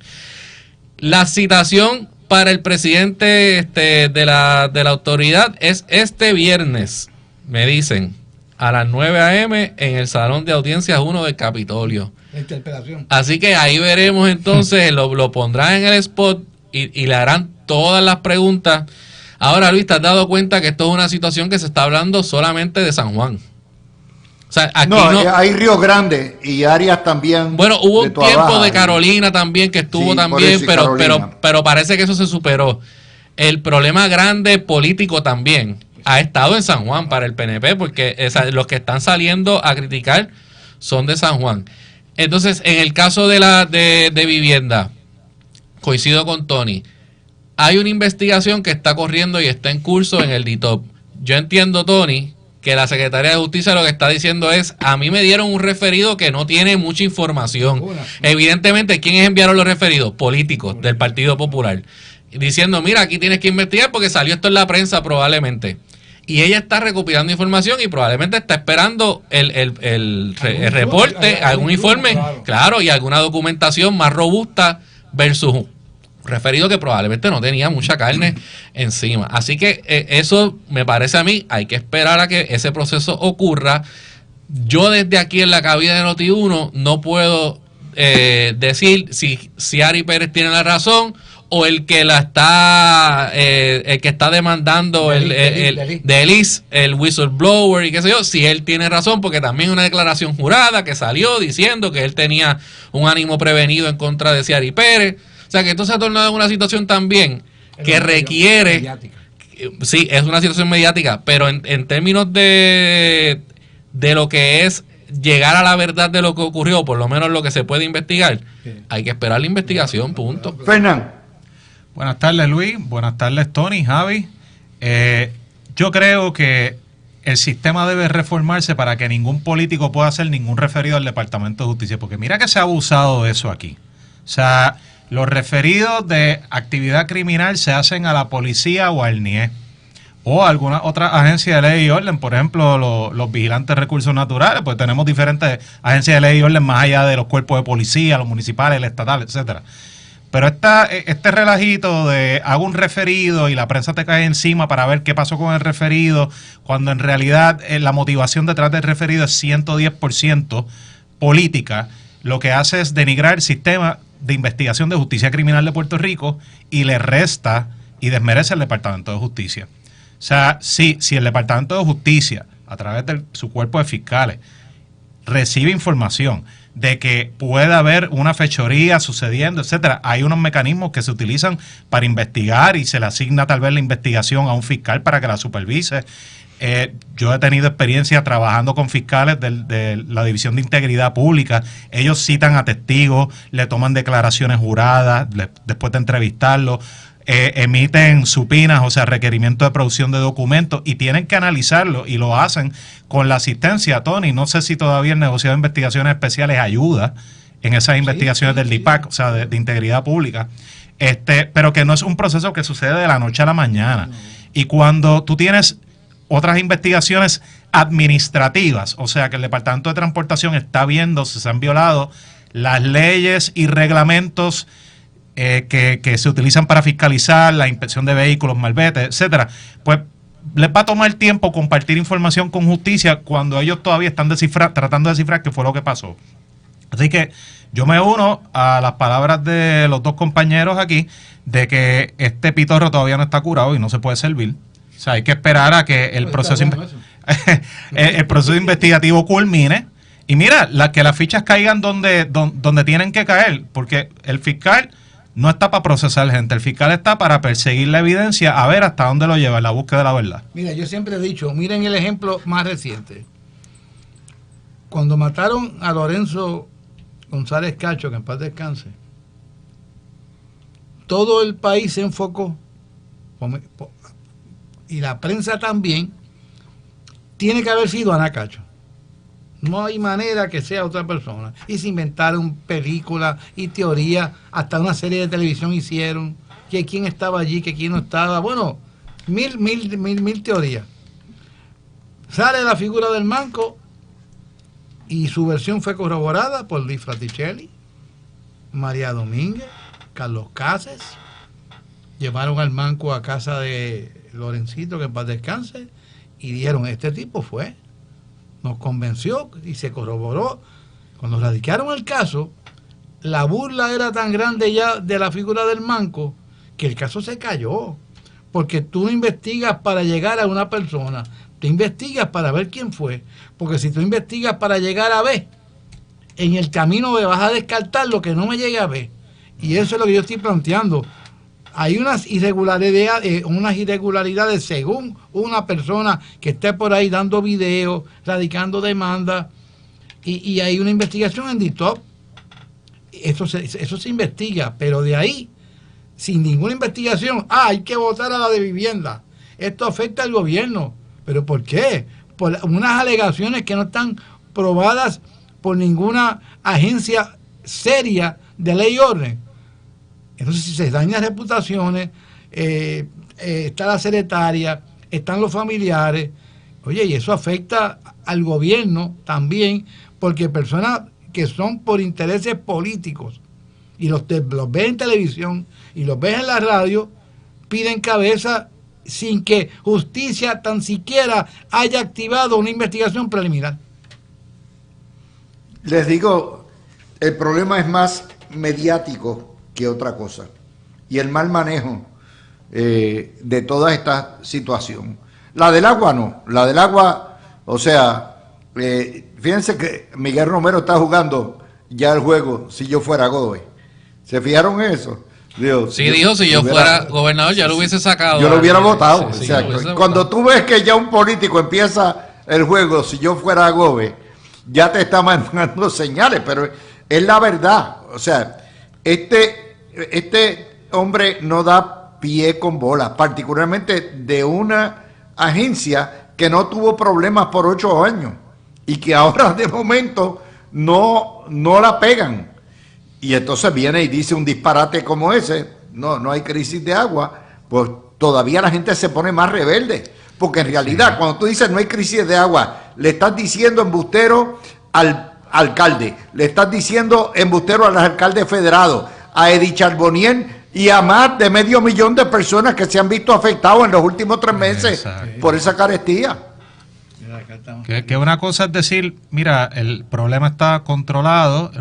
La citación para el presidente de la autoridad es este viernes, me dicen, a las 9 a.m. en el Salón de Audiencias 1 del Capitolio. La interpelación. Así que ahí veremos entonces, lo pondrán en el spot y le harán todas las preguntas. Ahora, Luis, ¿te has dado cuenta que esto es una situación que se está hablando solamente de San Juan? O sea, aquí hay Río Grande y áreas también. Bueno, hubo un tiempo de Carolina también que estuvo también, pero parece que eso se superó. El problema grande político también ha estado en San Juan para el PNP, porque los que están saliendo a criticar son de San Juan. Entonces, en el caso de vivienda, coincido con Tony. hay una investigación que está corriendo y está en curso en el DITOP. Yo entiendo, Tony, que la Secretaría de Justicia lo que está diciendo es, a mí me dieron un referido que no tiene mucha información. Evidentemente, ¿quiénes enviaron los referidos? Políticos del Partido Popular. Diciendo, mira, aquí tienes que investigar porque salió esto en la prensa probablemente. Y ella está recopilando información y probablemente está esperando el reporte, algún informe, claro, y alguna documentación más robusta versus un referido que probablemente no tenía mucha carne encima. Así que eso me parece a mí, hay que esperar a que ese proceso ocurra. Yo desde aquí en la cabina de Noti1 no puedo decir si Ari Pérez tiene la razón o el que está demandando Delis, el whistleblower y qué sé yo, si él tiene razón, porque también una declaración jurada que salió diciendo que él tenía un ánimo prevenido en contra de Ari Pérez. O sea que esto se ha tornado en una situación también que requiere... Mediática. Sí, es una situación mediática, pero en términos de lo que es llegar a la verdad de lo que ocurrió, por lo menos lo que se puede investigar, hay que esperar la investigación, punto. Fernando. Buenas tardes, Luis. Buenas tardes, Tony, Javi. Yo creo que el sistema debe reformarse para que ningún político pueda hacer ningún referido al Departamento de Justicia, porque mira que se ha abusado de eso aquí. O sea, los referidos de actividad criminal se hacen a la policía o al NIE o a alguna otra agencia de ley y orden, por ejemplo, los vigilantes de recursos naturales, pues tenemos diferentes agencias de ley y orden más allá de los cuerpos de policía, los municipales, el estatal, etcétera. Pero este relajito de hago un referido y la prensa te cae encima para ver qué pasó con el referido, cuando en realidad la motivación detrás del referido es 110% política, lo que hace es denigrar el sistema de investigación de justicia criminal de Puerto Rico y le resta y desmerece el Departamento de Justicia. O sea, si el Departamento de Justicia, a través de su cuerpo de fiscales, recibe información de que pueda haber una fechoría sucediendo, etcétera, hay unos mecanismos que se utilizan para investigar y se le asigna tal vez la investigación a un fiscal para que la supervise. Yo he tenido experiencia trabajando con fiscales de la División de Integridad Pública. Ellos citan a testigos, le toman declaraciones juradas después de entrevistarlos, emiten supinas, o sea, requerimiento de producción de documentos y tienen que analizarlo y lo hacen con la asistencia, Tony. No sé si todavía el negociado de investigaciones especiales ayuda en esas investigaciones del DIPAC, o sea, de Integridad Pública, pero que no es un proceso que sucede de la noche a la mañana. Y cuando tú tienes otras investigaciones administrativas, o sea que el Departamento de Transportación está viendo si se han violado las leyes y reglamentos que se utilizan para fiscalizar la inspección de vehículos, malvete, etcétera, pues les va a tomar tiempo compartir información con justicia cuando ellos todavía están tratando de descifrar qué fue lo que pasó. Así que yo me uno a las palabras de los dos compañeros aquí de que este pitorro todavía no está curado y no se puede servir. O sea, hay que esperar a que el proceso el proceso investigativo culmine. Y mira, que las fichas caigan donde tienen que caer, porque el fiscal no está para procesar gente, el fiscal está para perseguir la evidencia, a ver hasta dónde lo lleva en la búsqueda de la verdad. Mira, yo siempre he dicho, miren el ejemplo más reciente. Cuando mataron a Lorenzo González Cacho, que en paz descanse, todo el país se enfocó, y la prensa también, tiene que haber sido Ana Cacho. No hay manera que sea otra persona. Y se inventaron películas y teorías, hasta una serie de televisión hicieron, que quién estaba allí, que quién no estaba. Bueno, mil teorías. Sale la figura del manco y su versión fue corroborada por Luis Fraticelli, María Domínguez, Carlos Cases. Llevaron al manco a casa de Lorencito, que en paz descanse, y dijeron, este tipo fue. Nos convenció y se corroboró. Cuando radicaron el caso, la burla era tan grande ya de la figura del manco que el caso se cayó. Porque tú no investigas para llegar a una persona, tú investigas para ver quién fue. Porque si tú investigas para llegar a B, en el camino me vas a descartar lo que no me llegue a B. Y eso es lo que yo estoy planteando. Hay unas irregularidades según una persona que esté por ahí dando videos, radicando demandas, y hay una investigación en DITOP. Eso se investiga, pero de ahí, sin ninguna investigación, hay que votar a la de vivienda. Esto afecta al gobierno. ¿Pero por qué? Por unas alegaciones que no están probadas por ninguna agencia seria de ley y orden. Entonces, si se dañan reputaciones, está la secretaria, están los familiares, oye, y eso afecta al gobierno también, porque personas que son por intereses políticos y los ves en televisión y los ves en la radio, piden cabeza sin que justicia tan siquiera haya activado una investigación preliminar. Les digo, el problema es más mediático que otra cosa, y el mal manejo de toda esta situación. La del agua no, la del agua, o sea, fíjense que Miguel Romero está jugando ya el juego si yo fuera Godoy. ¿Se fijaron en eso? Dios, sí, dijo, si yo fuera gobernador ya lo hubiese sacado. Yo lo hubiera votado, sí, exacto. Cuando tú ves que ya un político empieza el juego, si yo fuera Godoy, ya te está mandando señales, pero es la verdad. O sea, este hombre no da pie con bola, particularmente de una agencia que no tuvo problemas por 8 años y que ahora de momento no la pegan. Y entonces viene y dice un disparate como ese, no hay crisis de agua, pues todavía la gente se pone más rebelde. Porque en realidad, cuando tú dices no hay crisis de agua, le estás diciendo embustero al alcalde, le estás diciendo embustero al alcalde federado, a Edith Charbonnier y a más de 500,000 de personas que se han visto afectados en los últimos 3 meses por esa carestía. Que una cosa es decir, mira, el problema está controlado,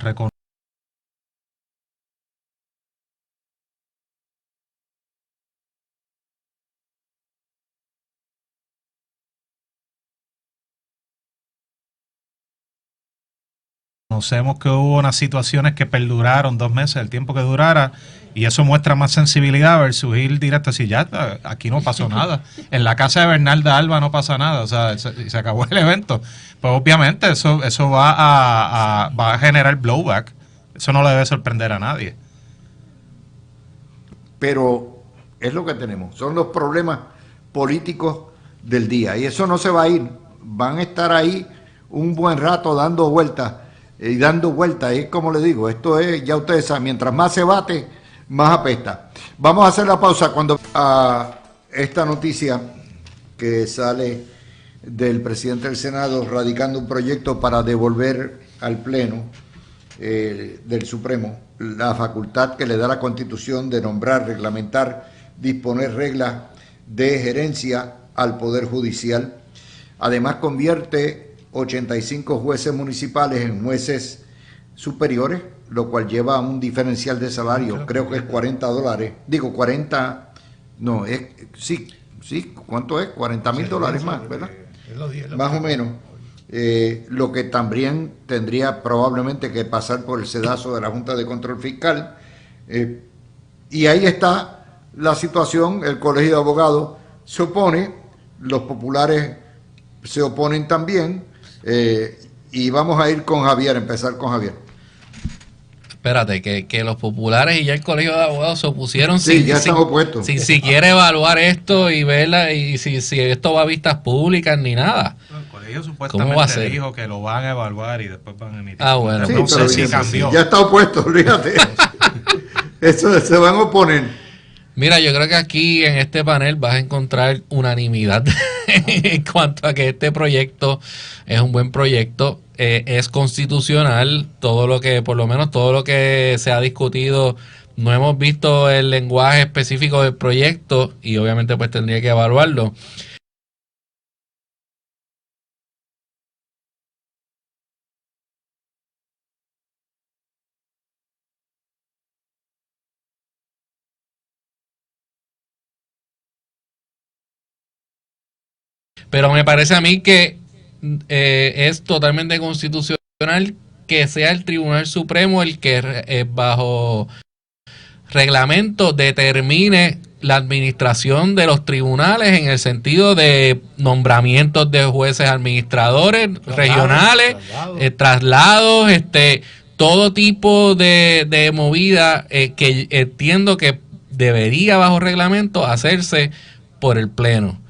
conocemos que hubo unas situaciones que perduraron 2 meses, el tiempo que durara, y eso muestra más sensibilidad versus ir directo así, ya aquí no pasó nada. En la casa de Bernalda Alba no pasa nada, o sea, se acabó el evento. Pues obviamente eso va a generar blowback. Eso no le debe sorprender a nadie. Pero es lo que tenemos, son los problemas políticos del día, y eso no se va a ir, van a estar ahí un buen rato dando vueltas. Y dando vueltas, es como le digo, esto es, ya ustedes saben, mientras más se bate, más apesta. Vamos a hacer la pausa cuando a esta noticia que sale del presidente del Senado radicando un proyecto para devolver al Pleno del Supremo la facultad que le da la Constitución de nombrar, reglamentar, disponer reglas de gerencia al Poder Judicial. Además convierte 85 jueces municipales en jueces superiores, lo cual lleva a un diferencial de salario, creo que es $40. Digo, 40, no, sí, ¿cuánto es? $40,000 más, ¿verdad? Más o menos. Lo que también tendría probablemente que pasar por el sedazo de la Junta de Control Fiscal. Y ahí está la situación, el Colegio de Abogados se opone, los populares se oponen también. Y vamos a ir con Javier, empezar con Javier. Espérate, que los populares y ya el Colegio de Abogados se opusieron sin siquiera evaluar esto y verla, y si esto va a vistas públicas ni nada. El colegio supuestamente dijo que lo van a evaluar y después van a emitir. Bueno, sí, no sé si cambió. Ya está opuesto, fíjate. Eso se van a oponer. Mira, yo creo que aquí en este panel vas a encontrar unanimidad en cuanto a que este proyecto es un buen proyecto, es constitucional, por lo menos todo lo que se ha discutido, no hemos visto el lenguaje específico del proyecto y obviamente pues tendría que evaluarlo. Pero me parece a mí que es totalmente constitucional que sea el Tribunal Supremo el que bajo reglamento determine la administración de los tribunales en el sentido de nombramientos de jueces administradores regionales, traslados, todo tipo de movida que entiendo que debería bajo reglamento hacerse por el Pleno.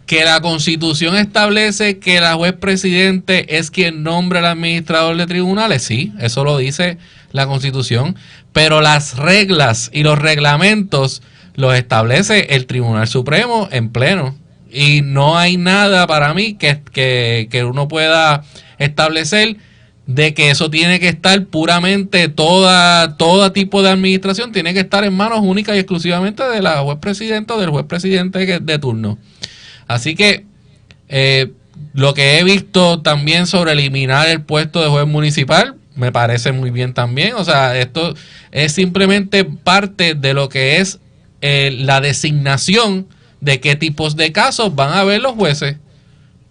Que la Constitución establece que la juez presidente es quien nombra al administrador de tribunales, sí, eso lo dice la Constitución, pero las reglas y los reglamentos los establece el Tribunal Supremo en pleno, y no hay nada para mí que uno pueda establecer de que eso tiene que estar puramente, todo tipo de administración tiene que estar en manos únicas y exclusivamente de la juez presidente o del juez presidente de turno. Así que lo que he visto también sobre eliminar el puesto de juez municipal me parece muy bien también. O sea, esto es simplemente parte de lo que es la designación de qué tipos de casos van a ver los jueces.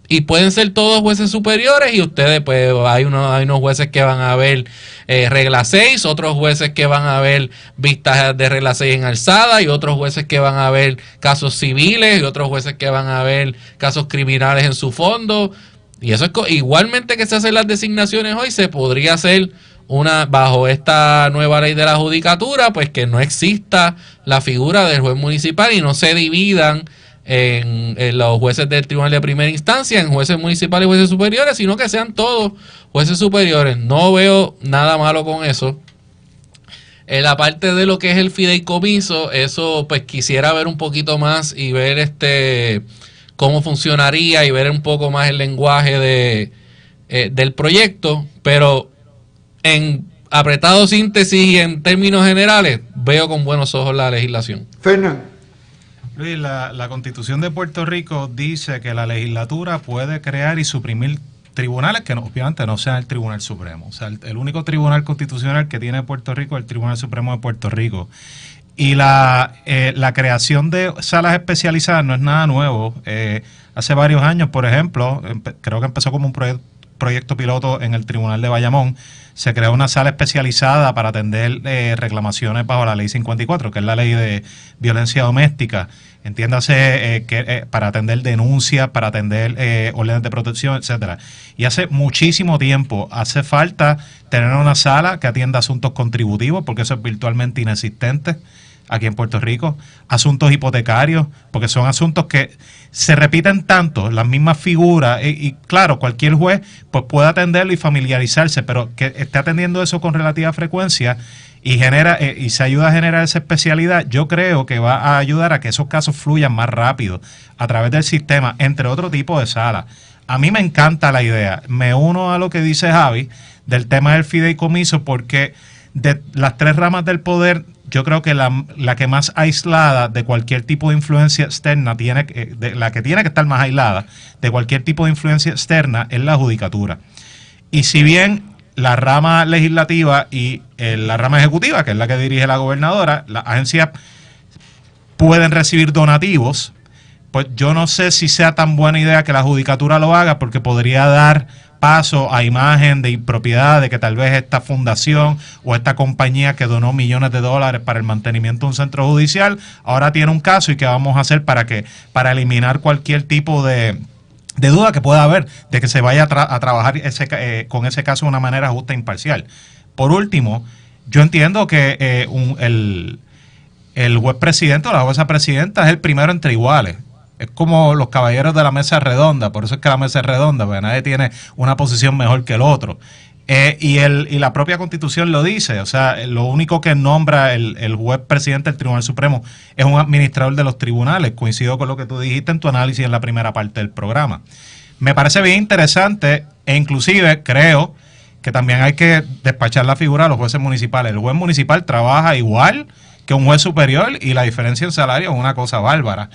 Y pueden ser todos jueces superiores, y ustedes, pues hay unos jueces que van a ver regla 6, otros jueces que van a ver vistas de regla 6 en alzada, y otros jueces que van a ver casos civiles, y otros jueces que van a ver casos criminales en su fondo. Y eso es igualmente que se hacen las designaciones hoy, se podría hacer bajo esta nueva ley de la judicatura, pues que no exista la figura del juez municipal y no se dividan en los jueces del tribunal de primera instancia en jueces municipales y jueces superiores, sino que sean todos jueces superiores. No veo nada malo con eso. En la parte de lo que es el fideicomiso, eso pues quisiera ver un poquito más y ver cómo funcionaría y ver un poco más el lenguaje del proyecto, pero en apretado síntesis y en términos generales veo con buenos ojos la legislación. Fernando. Luis, la Constitución de Puerto Rico dice que la legislatura puede crear y suprimir tribunales que obviamente no sean el Tribunal Supremo. O sea, el único tribunal constitucional que tiene Puerto Rico es el Tribunal Supremo de Puerto Rico. Y la creación de salas especializadas no es nada nuevo. Hace varios años, por ejemplo, creo que empezó como un proyecto piloto en el Tribunal de Bayamón. Se creó una sala especializada para atender reclamaciones bajo la Ley 54, que es la ley de violencia doméstica. Entiéndase para atender denuncias, para atender órdenes de protección, etcétera. Y hace muchísimo tiempo hace falta tener una sala que atienda asuntos contributivos, porque eso es virtualmente inexistente aquí en Puerto Rico. Asuntos hipotecarios, porque son asuntos que se repiten tanto, las mismas figuras, y claro, cualquier juez pues puede atenderlo y familiarizarse, pero que esté atendiendo eso con relativa frecuencia y y se ayuda a generar esa especialidad, yo creo que va a ayudar a que esos casos fluyan más rápido a través del sistema, entre otro tipo de salas. A mí me encanta la idea, me uno a lo que dice Javi del tema del fideicomiso, porque de las tres ramas del poder, yo creo que la que más aislada de cualquier tipo de influencia externa la que tiene que estar más aislada de cualquier tipo de influencia externa es la judicatura. Y si bien la rama legislativa y la rama ejecutiva, que es la que dirige la gobernadora, las agencias pueden recibir donativos, pues yo no sé si sea tan buena idea que la judicatura lo haga, porque podría dar paso a imagen de impropiedad de que tal vez esta fundación o esta compañía que donó millones de dólares para el mantenimiento de un centro judicial ahora tiene un caso, y qué vamos a hacer para eliminar cualquier tipo de duda que pueda haber de que se vaya a trabajar con ese caso de una manera justa e imparcial. Por último, yo entiendo que el juez presidente o la jueza presidenta es el primero entre iguales. Es como los caballeros de la mesa redonda, por eso es que la mesa es redonda, porque nadie tiene una posición mejor que el otro. Y la propia Constitución lo dice, o sea, lo único que nombra el juez presidente del Tribunal Supremo es un administrador de los tribunales. Coincido con lo que tú dijiste en tu análisis en la primera parte del programa. Me parece bien interesante, e inclusive creo que también hay que despachar la figura de los jueces municipales. El juez municipal trabaja igual que un juez superior, y la diferencia en salario es una cosa bárbara.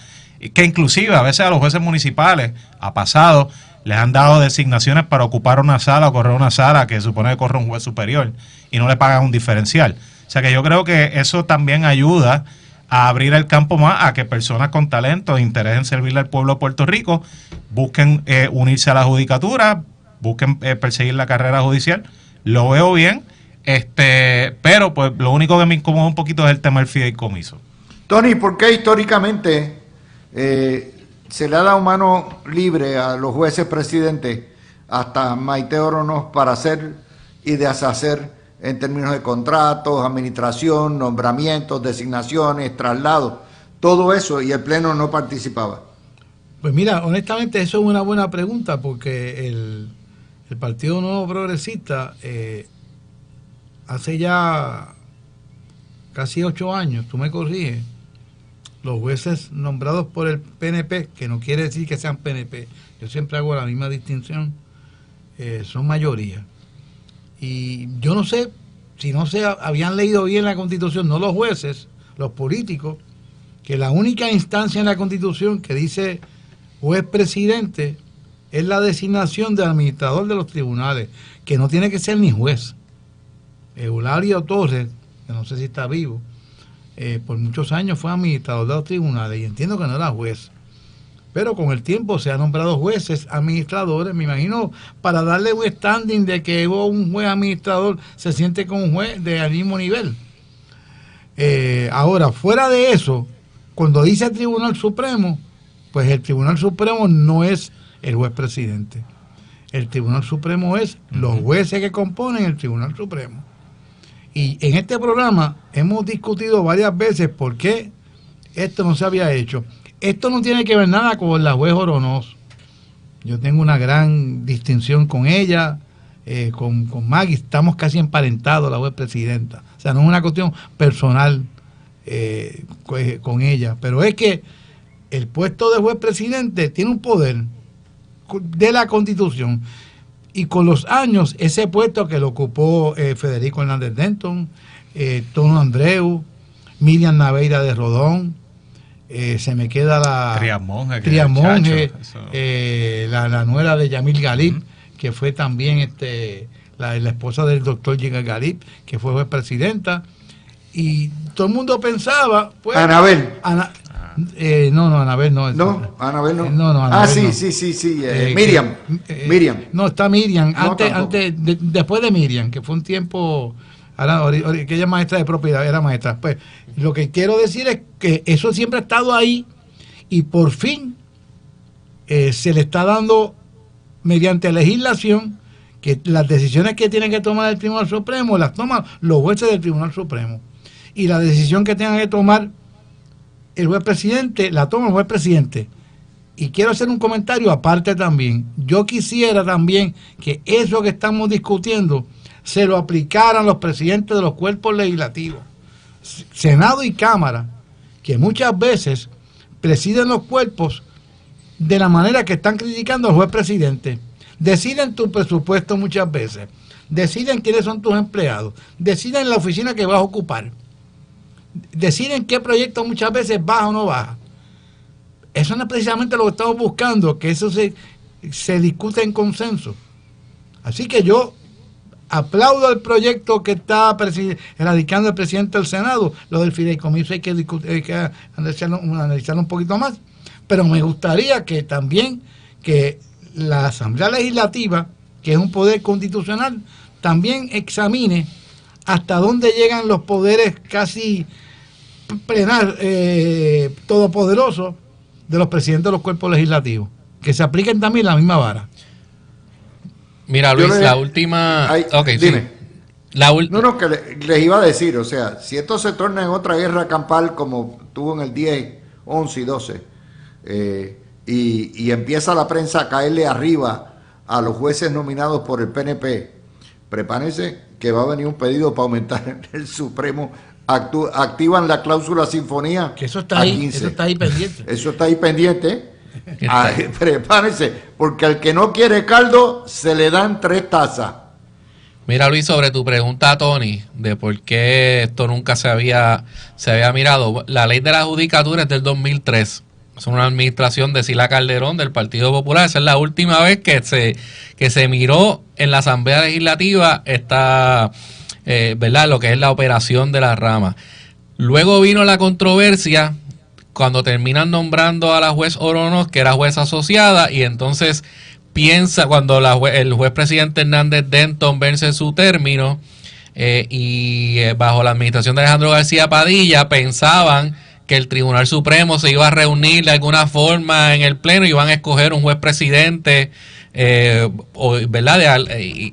Que inclusive a veces a los jueces municipales, ha pasado, les han dado designaciones para ocupar una sala o correr una sala que supone que corre un juez superior, y no le pagan un diferencial. O sea que yo creo que eso también ayuda a abrir el campo más a que personas con talento e interés en servirle al pueblo de Puerto Rico busquen unirse a la judicatura, busquen perseguir la carrera judicial. Lo veo bien, pero pues lo único que me incomoda un poquito es el tema del fideicomiso. Tony, ¿por qué históricamente se le ha dado mano libre a los jueces presidentes hasta Maite Oronos para hacer y deshacer en términos de contratos, administración, nombramientos, designaciones, traslados, todo eso, y el Pleno no participaba. Pues mira, honestamente eso es una buena pregunta porque el Partido Nuevo Progresista hace ya casi 8 años, tú me corriges, los jueces nombrados por el PNP, que no quiere decir que sean PNP, yo siempre hago la misma distinción, son mayoría. Y yo no sé si no se habían leído bien la Constitución, no los jueces, los políticos, que la única instancia en la Constitución que dice juez presidente es la designación del administrador de los tribunales, que no tiene que ser ni juez. Eulario Torres, que no sé si está vivo, por muchos años fue administrador de los tribunales y entiendo que no era juez. Pero con el tiempo se han nombrado jueces, administradores, me imagino, para darle un standing de que un juez administrador se siente como un juez de al mismo nivel. Ahora, fuera de eso, cuando dice Tribunal Supremo, pues el Tribunal Supremo no es el juez presidente. El Tribunal Supremo es los jueces que componen el Tribunal Supremo. Y en este programa hemos discutido varias veces por qué esto no se había hecho. Esto no tiene que ver nada con la juez Oronoz. Yo tengo una gran distinción con ella, con Maggie, estamos casi emparentados, la juez presidenta. O sea, no es una cuestión personal con ella, pero es que el puesto de juez presidente tiene un poder de la Constitución. Y con los años, ese puesto que lo ocupó Federico Hernández Denton, Tono Andreu, Miriam Naveira de Rodón, se me queda la Trías Monge, la nuera de Yamil Galip, que fue también la esposa del doctor Yamil Galip, que fue juez presidenta. Y todo el mundo pensaba, pues, Anabel. Anabel no. No, Anabel no. No, Anabel no. Sí. Miriam. Miriam. No, está Miriam. No, Después de Miriam, que fue un tiempo, que ella es maestra de propiedad, era maestra. Pues lo que quiero decir es que eso siempre ha estado ahí y por fin se le está dando mediante legislación que las decisiones que tiene que tomar el Tribunal Supremo las toman los jueces del Tribunal Supremo. Y la decisión que tenga que tomar el juez presidente, la toma el juez presidente. Y quiero hacer un comentario aparte también. Yo quisiera también que eso que estamos discutiendo se lo aplicaran los presidentes de los cuerpos legislativos, Senado y Cámara, que muchas veces presiden los cuerpos de la manera que están criticando al juez presidente. Deciden tu presupuesto muchas veces, deciden quiénes son tus empleados, deciden la oficina que vas a ocupar, deciden qué proyecto muchas veces baja o no baja. Eso no es precisamente lo que estamos buscando, que eso se discute en consenso. Así que yo aplaudo el proyecto que está radicando el presidente del Senado. Lo del fideicomiso hay que analizarlo un poquito más, pero me gustaría que también que la Asamblea Legislativa, que es un poder constitucional, también examine hasta dónde llegan los poderes casi todopoderosos de los presidentes de los cuerpos legislativos, que se apliquen también la misma vara. Mira, Luis, la última... Dime. Sí. No, que les iba a decir, o sea, si esto se torna en otra guerra campal como tuvo en el 10, 11 y 12, y empieza la prensa a caerle arriba a los jueces nominados por el PNP, prepárense que va a venir un pedido para aumentar el Supremo. Activan la cláusula sinfonía. Que eso está ahí, 15. eso está ahí pendiente. Eso está ahí pendiente. Prepárense, porque al que no quiere caldo se le dan 3 tazas. Mira, Luis, sobre tu pregunta a Tony, de por qué esto nunca se había mirado, la ley de la judicatura es del 2003. Es una administración de Sila Calderón del Partido Popular. Esa es la última vez que se miró en la Asamblea Legislativa esta, ¿verdad?, lo que es la operación de la rama. Luego vino la controversia cuando terminan nombrando a la juez Oronoz, que era juez asociada, y entonces cuando el juez presidente Hernández Denton vence su término, bajo la administración de Alejandro García Padilla, pensaban que el Tribunal Supremo se iba a reunir de alguna forma en el Pleno y iban a escoger un juez presidente ¿verdad?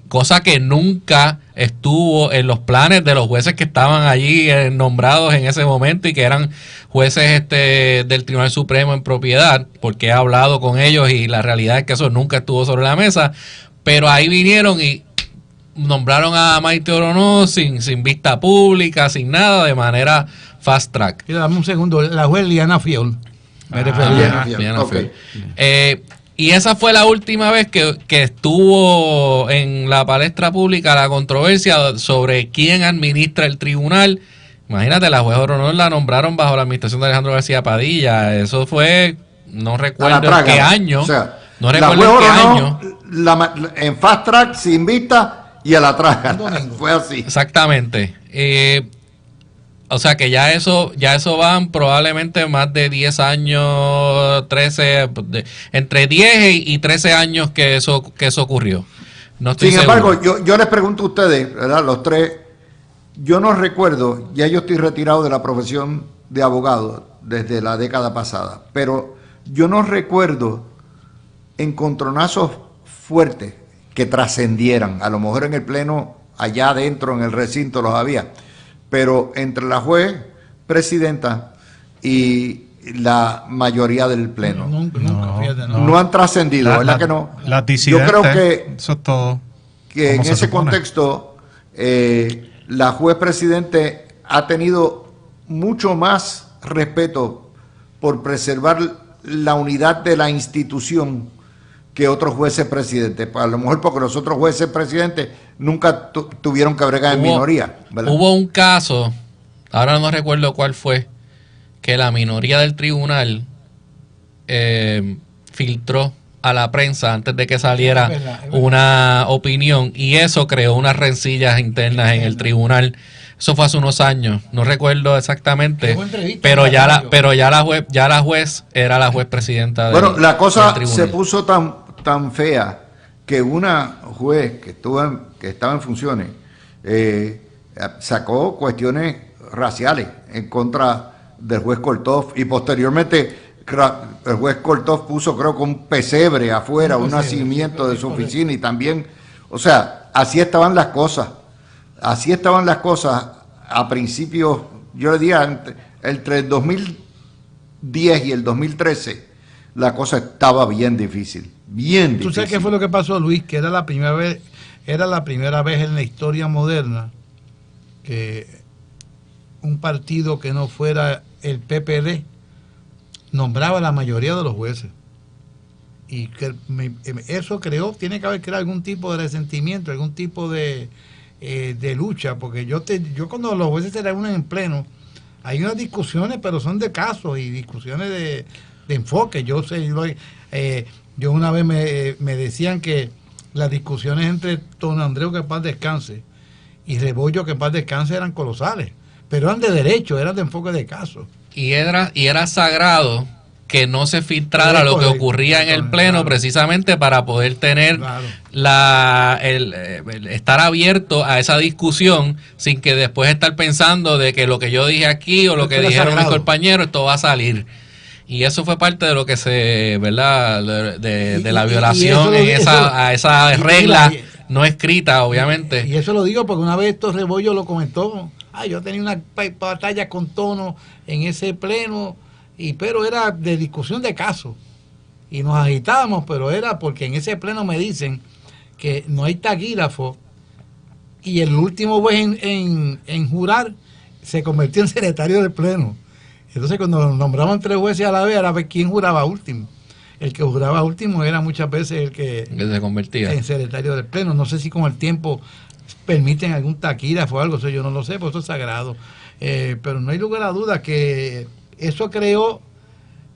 Cosa que nunca estuvo en los planes de los jueces que estaban allí nombrados en ese momento y que eran jueces del Tribunal Supremo en propiedad, porque he hablado con ellos y la realidad es que eso nunca estuvo sobre la mesa, pero ahí vinieron y nombraron a Maite Oronoz sin vista pública, sin nada, de manera fast track. Dame un segundo, la juez Liana Fiol. Me refería. Liana Okay. Fiol. Y esa fue la última vez que estuvo en la palestra pública la controversia sobre quién administra el tribunal. Imagínate, la juez Oronoz la nombraron bajo la administración de Alejandro García Padilla. Eso fue, no recuerdo en qué año. O sea, no la recuerdo juez en qué Oronoz, año. en fast track, sin vista y a la traga. Fue así. Exactamente. O sea que ya eso van probablemente más de 10 años, 13, entre 10 y 13 años que eso ocurrió. No estoy Sin seguro. embargo, yo les pregunto a ustedes, ¿verdad? Los tres, yo no recuerdo, ya yo estoy retirado de la profesión de abogado desde la década pasada, pero yo no recuerdo encontronazos fuertes que trascendieran. A lo mejor en el pleno, allá adentro, en el recinto los había, pero entre la juez presidenta y la mayoría del pleno no han trascendido, ¿verdad que no? Las disidentes, yo creo que eso es todo. Que en se ese supone. contexto la juez presidente ha tenido mucho más respeto por preservar la unidad de la institución que otros jueces presidentes. A lo mejor porque los otros jueces presidentes nunca tuvieron que bregar en minoría, ¿verdad? Hubo un caso, ahora no recuerdo cuál fue, que la minoría del tribunal filtró a la prensa antes de que saliera Es verdad. una opinión, y eso creó unas rencillas internas en el tribunal. Eso fue hace unos años, no recuerdo exactamente, Hubo entrevista pero en la radio. ya la juez era la juez presidenta Bueno, la cosa del tribunal. se puso tan fea que una juez que estaba en funciones sacó cuestiones raciales en contra del juez Korthoff, y posteriormente el juez Korthoff puso, creo que un pesebre afuera, un nacimiento de su oficina, y también, o sea, así estaban las cosas a principios, yo le diría, entre el 2010 y el 2013, la cosa estaba bien difícil. ¿Tú sabes qué fue lo que pasó, Luis? Que era la primera vez en la historia moderna que un partido que no fuera el PPD nombraba a la mayoría de los jueces. Y que eso tiene que haber creado algún tipo de resentimiento, algún tipo de lucha, porque yo cuando los jueces se reúnen en pleno, hay unas discusiones, pero son de casos y discusiones de enfoque. Yo una vez me decían que las discusiones entre Don Andreu, que en paz descanse, y Rebollo, que en paz descanse, eran colosales, pero eran de derecho, eran de enfoque de caso. Y era sagrado que no se filtrara lo que ocurría en el pleno, precisamente para poder tener estar abierto a esa discusión sin que después estar pensando de que lo que yo dije aquí o lo que dijeron mis compañeros, esto va a salir. Y eso fue parte de lo que ¿verdad? De la violación a esa regla no escrita, obviamente. Y eso lo digo porque una vez esto Rebollo lo comentó. Yo tenía una batalla con tono en ese pleno, pero era de discusión de casos. Y nos agitábamos, pero era porque en ese pleno me dicen que no hay taquígrafo y el último juez en jurar se convirtió en secretario del pleno. Entonces cuando nos nombraban 3 jueces a la vez, era ver quién juraba último. El que juraba último era muchas veces el que se convertía en secretario del pleno. No sé si con el tiempo permiten algún taquígrafo o algo, eso yo no lo sé, porque eso es sagrado. Pero no hay lugar a dudas que eso creó.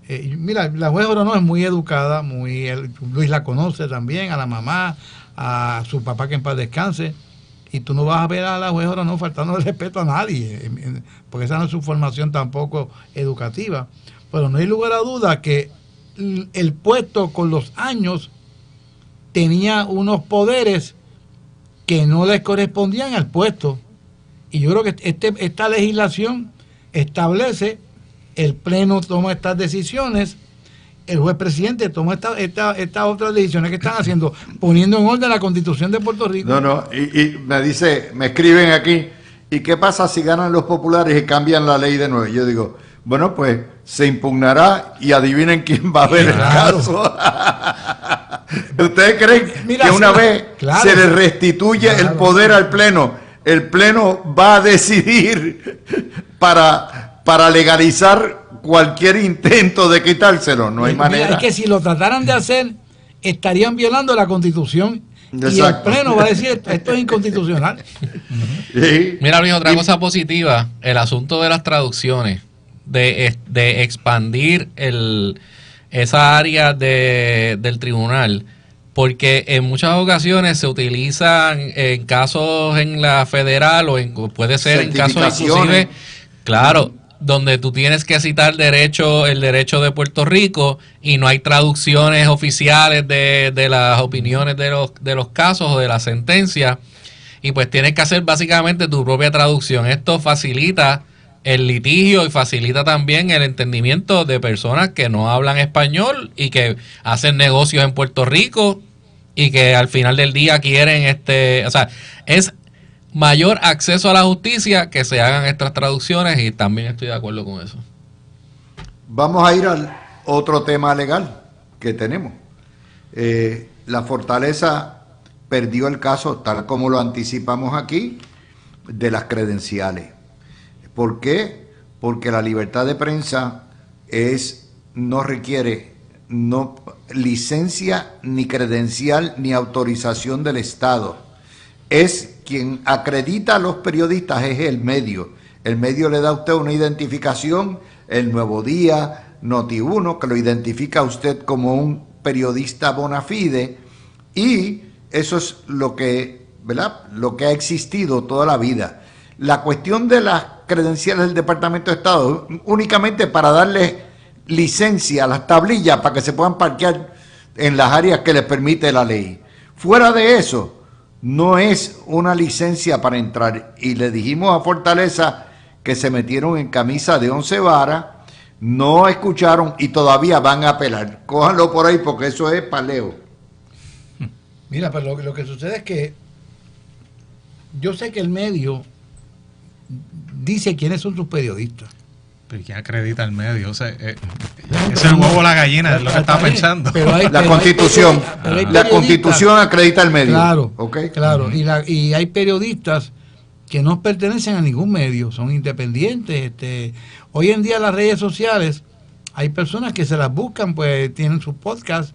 Mira, la juez Oronoz es muy educada, Luis la conoce también, a la mamá, a su papá que en paz descanse, y tú no vas a ver a la juez Oronoz faltando el respeto a nadie, porque esa no es su formación tampoco educativa. Pero no hay lugar a duda que el puesto con los años tenía unos poderes que no les correspondían al puesto, y yo creo que esta legislación establece, el pleno toma estas decisiones el juez presidente tomó estas otras decisiones que están haciendo, poniendo en orden la Constitución de Puerto Rico. No, y me escriben aquí, ¿y qué pasa si ganan los populares y cambian la ley de nuevo? Yo digo, bueno, pues se impugnará y adivinen quién va a ver Claro. el caso. ¿Ustedes creen Mira, que una sí, vez claro. se le restituye el Claro. poder al Pleno, el Pleno va a decidir para legalizar cualquier intento de quitárselo? No hay Mira, manera. es que si lo trataran de hacer, estarían violando la Constitución. Y el Exacto. Pleno va a decir, esto es inconstitucional. Sí. Mira, Luis, otra cosa positiva, el asunto de las traducciones, de expandir esa área del tribunal, porque en muchas ocasiones se utilizan en casos en la federal puede ser en casos Certificaciones. inclusive, claro, donde tú tienes que citar el derecho de Puerto Rico y no hay traducciones oficiales de las opiniones de los casos o de la sentencia, y pues tienes que hacer básicamente tu propia traducción. Esto facilita el litigio y facilita también el entendimiento de personas que no hablan español y que hacen negocios en Puerto Rico y que al final del día quieren o sea, es mayor acceso a la justicia que se hagan estas traducciones, y también estoy de acuerdo con eso. Vamos a ir al otro tema legal que tenemos. La Fortaleza perdió el caso, tal como lo anticipamos aquí, de las credenciales. ¿Por qué? Porque la libertad de prensa no requiere licencia, ni credencial, ni autorización del Estado. Es quien acredita a los periodistas, es el medio. El medio le da a usted una identificación, El Nuevo Día, Noti1, que lo identifica a usted como un periodista bona fide, y eso es lo que, ¿verdad?, lo que ha existido toda la vida. La cuestión de las credenciales del Departamento de Estado, únicamente para darle licencia a las tablillas para que se puedan parquear en las áreas que les permite la ley. Fuera de eso, no es una licencia para entrar. Y le dijimos a Fortaleza que se metieron en camisa de 11 varas, no escucharon y todavía van a apelar. Cójanlo por ahí porque eso es paleo. Mira, pero lo que sucede es que yo sé que el medio dice quiénes son sus periodistas. Pero ¿quién acredita el medio? O sea, es el huevo o la gallina, es lo que estaba pensando. La Constitución, la Constitución acredita el medio. Claro, ¿Okay? claro. Y hay periodistas que no pertenecen a ningún medio, son independientes. Hoy en día las redes sociales, hay personas que se las buscan, pues tienen sus podcasts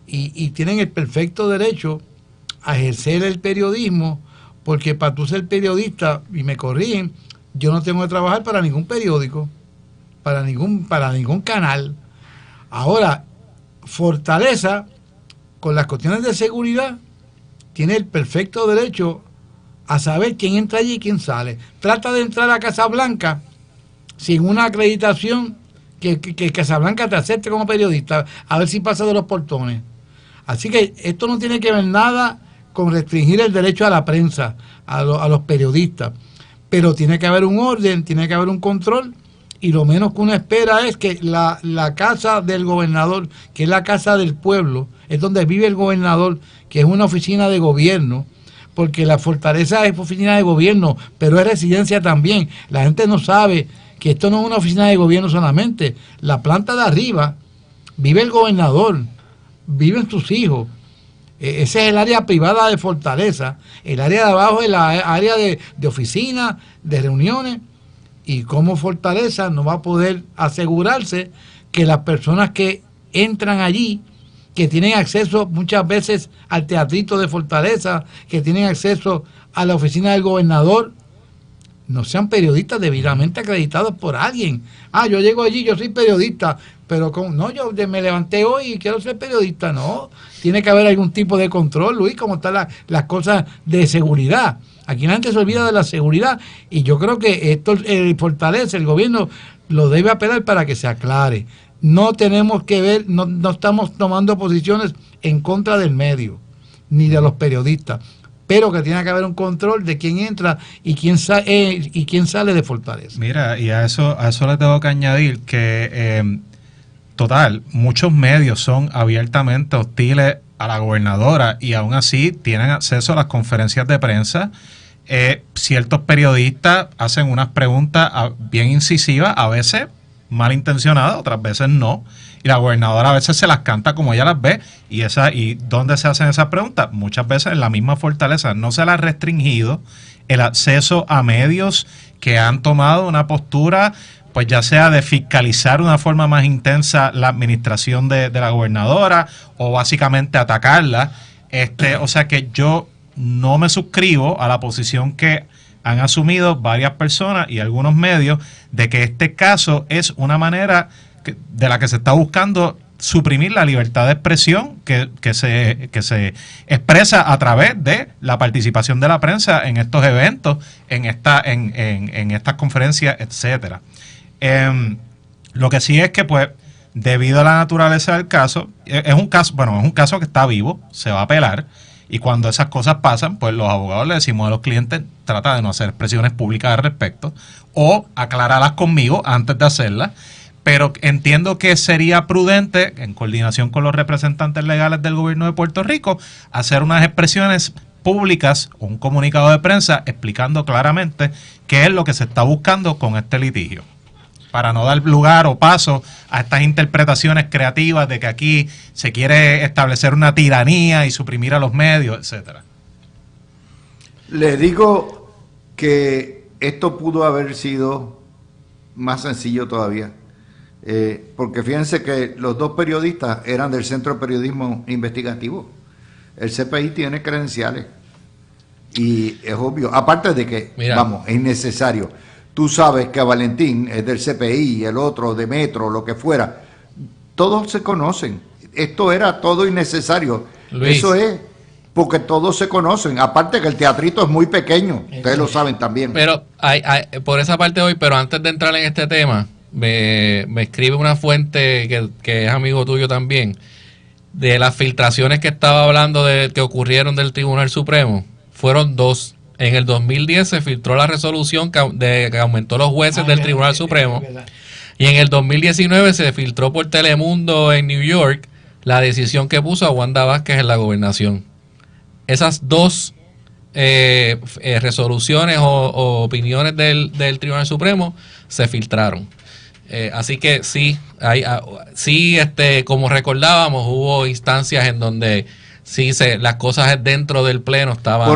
y tienen el perfecto derecho a ejercer el periodismo, porque para tú ser periodista, y me corrigen, yo no tengo que trabajar para ningún periódico, para ningún canal. Ahora, Fortaleza, con las cuestiones de seguridad, tiene el perfecto derecho a saber quién entra allí y quién sale. Trata de entrar a Casablanca sin una acreditación que Casablanca te acepte como periodista, a ver si pasa de los portones. Así que esto no tiene que ver nada con restringir el derecho a la prensa, a los periodistas, pero tiene que haber un orden, tiene que haber un control, y lo menos que uno espera es que la casa del gobernador, que es la casa del pueblo, es donde vive el gobernador, que es una oficina de gobierno, porque la Fortaleza es oficina de gobierno, pero es residencia también. La gente no sabe que esto no es una oficina de gobierno solamente. La planta de arriba vive el gobernador, viven sus hijos. Ese es el área privada de Fortaleza. El área de abajo es la área de oficinas, de reuniones. Y como Fortaleza no va a poder asegurarse que las personas que entran allí, que tienen acceso muchas veces al teatrito de Fortaleza, que tienen acceso a la oficina del gobernador, no sean periodistas debidamente acreditados por alguien. Yo llego allí, yo soy periodista, pero yo me levanté hoy y quiero ser periodista. No, tiene que haber algún tipo de control, Luis, como están las cosas de seguridad. Aquí la gente se olvida de la seguridad, y yo creo que esto Fortaleza, el gobierno lo debe apelar para que se aclare. No tenemos que ver, no estamos tomando posiciones en contra del medio, ni de los periodistas, pero que tiene que haber un control de quién entra y quién sale de Fortaleza. Mira, y a eso le tengo que añadir que total, muchos medios son abiertamente hostiles a la gobernadora y aún así tienen acceso a las conferencias de prensa. Ciertos periodistas hacen unas preguntas bien incisivas, a veces malintencionadas, otras veces no, y la gobernadora a veces se las canta como ella las ve, y ¿dónde se hacen esas preguntas? Muchas veces en la misma Fortaleza. No se le ha restringido el acceso a medios que han tomado una postura, pues ya sea de fiscalizar de una forma más intensa la administración de la gobernadora o básicamente atacarla. O sea que yo no me suscribo a la posición que han asumido varias personas y algunos medios de que este caso es una manera de la que se está buscando suprimir la libertad de expresión que se expresa a través de la participación de la prensa en estos eventos, en estas conferencias, etcétera. Lo que sí es que, pues, debido a la naturaleza del caso, es un caso que está vivo, se va a apelar, y cuando esas cosas pasan, pues los abogados le decimos a los clientes, trata de no hacer expresiones públicas al respecto, o aclararlas conmigo antes de hacerlas, pero entiendo que sería prudente, en coordinación con los representantes legales del gobierno de Puerto Rico, hacer unas expresiones públicas o un comunicado de prensa explicando claramente qué es lo que se está buscando con este litigio, para no dar lugar o paso a estas interpretaciones creativas de que aquí se quiere establecer una tiranía y suprimir a los medios, etcétera. Les digo que esto pudo haber sido más sencillo todavía, porque fíjense que los dos periodistas eran del Centro de Periodismo Investigativo. El CPI tiene credenciales y es obvio, aparte de que, vamos, es innecesario. Tú sabes que Valentín es del CPI, el otro de Metro, lo que fuera. Todos se conocen. Esto era todo innecesario. Luis. Eso es porque todos se conocen. Aparte que el teatrito es muy pequeño. Ustedes lo saben también. Pero por esa parte hoy, pero antes de entrar en este tema, me escribe una fuente que es amigo tuyo también, de las filtraciones que estaba hablando que ocurrieron del Tribunal Supremo. Fueron dos. En el 2010 se filtró la resolución que aumentó los jueces del Tribunal Supremo. Y en el 2019 se filtró por Telemundo en New York la decisión que puso a Wanda Vázquez en la gobernación. Esas dos resoluciones o opiniones del Tribunal Supremo se filtraron. Así que sí, como recordábamos, hubo instancias en donde sí, las cosas dentro del pleno estaban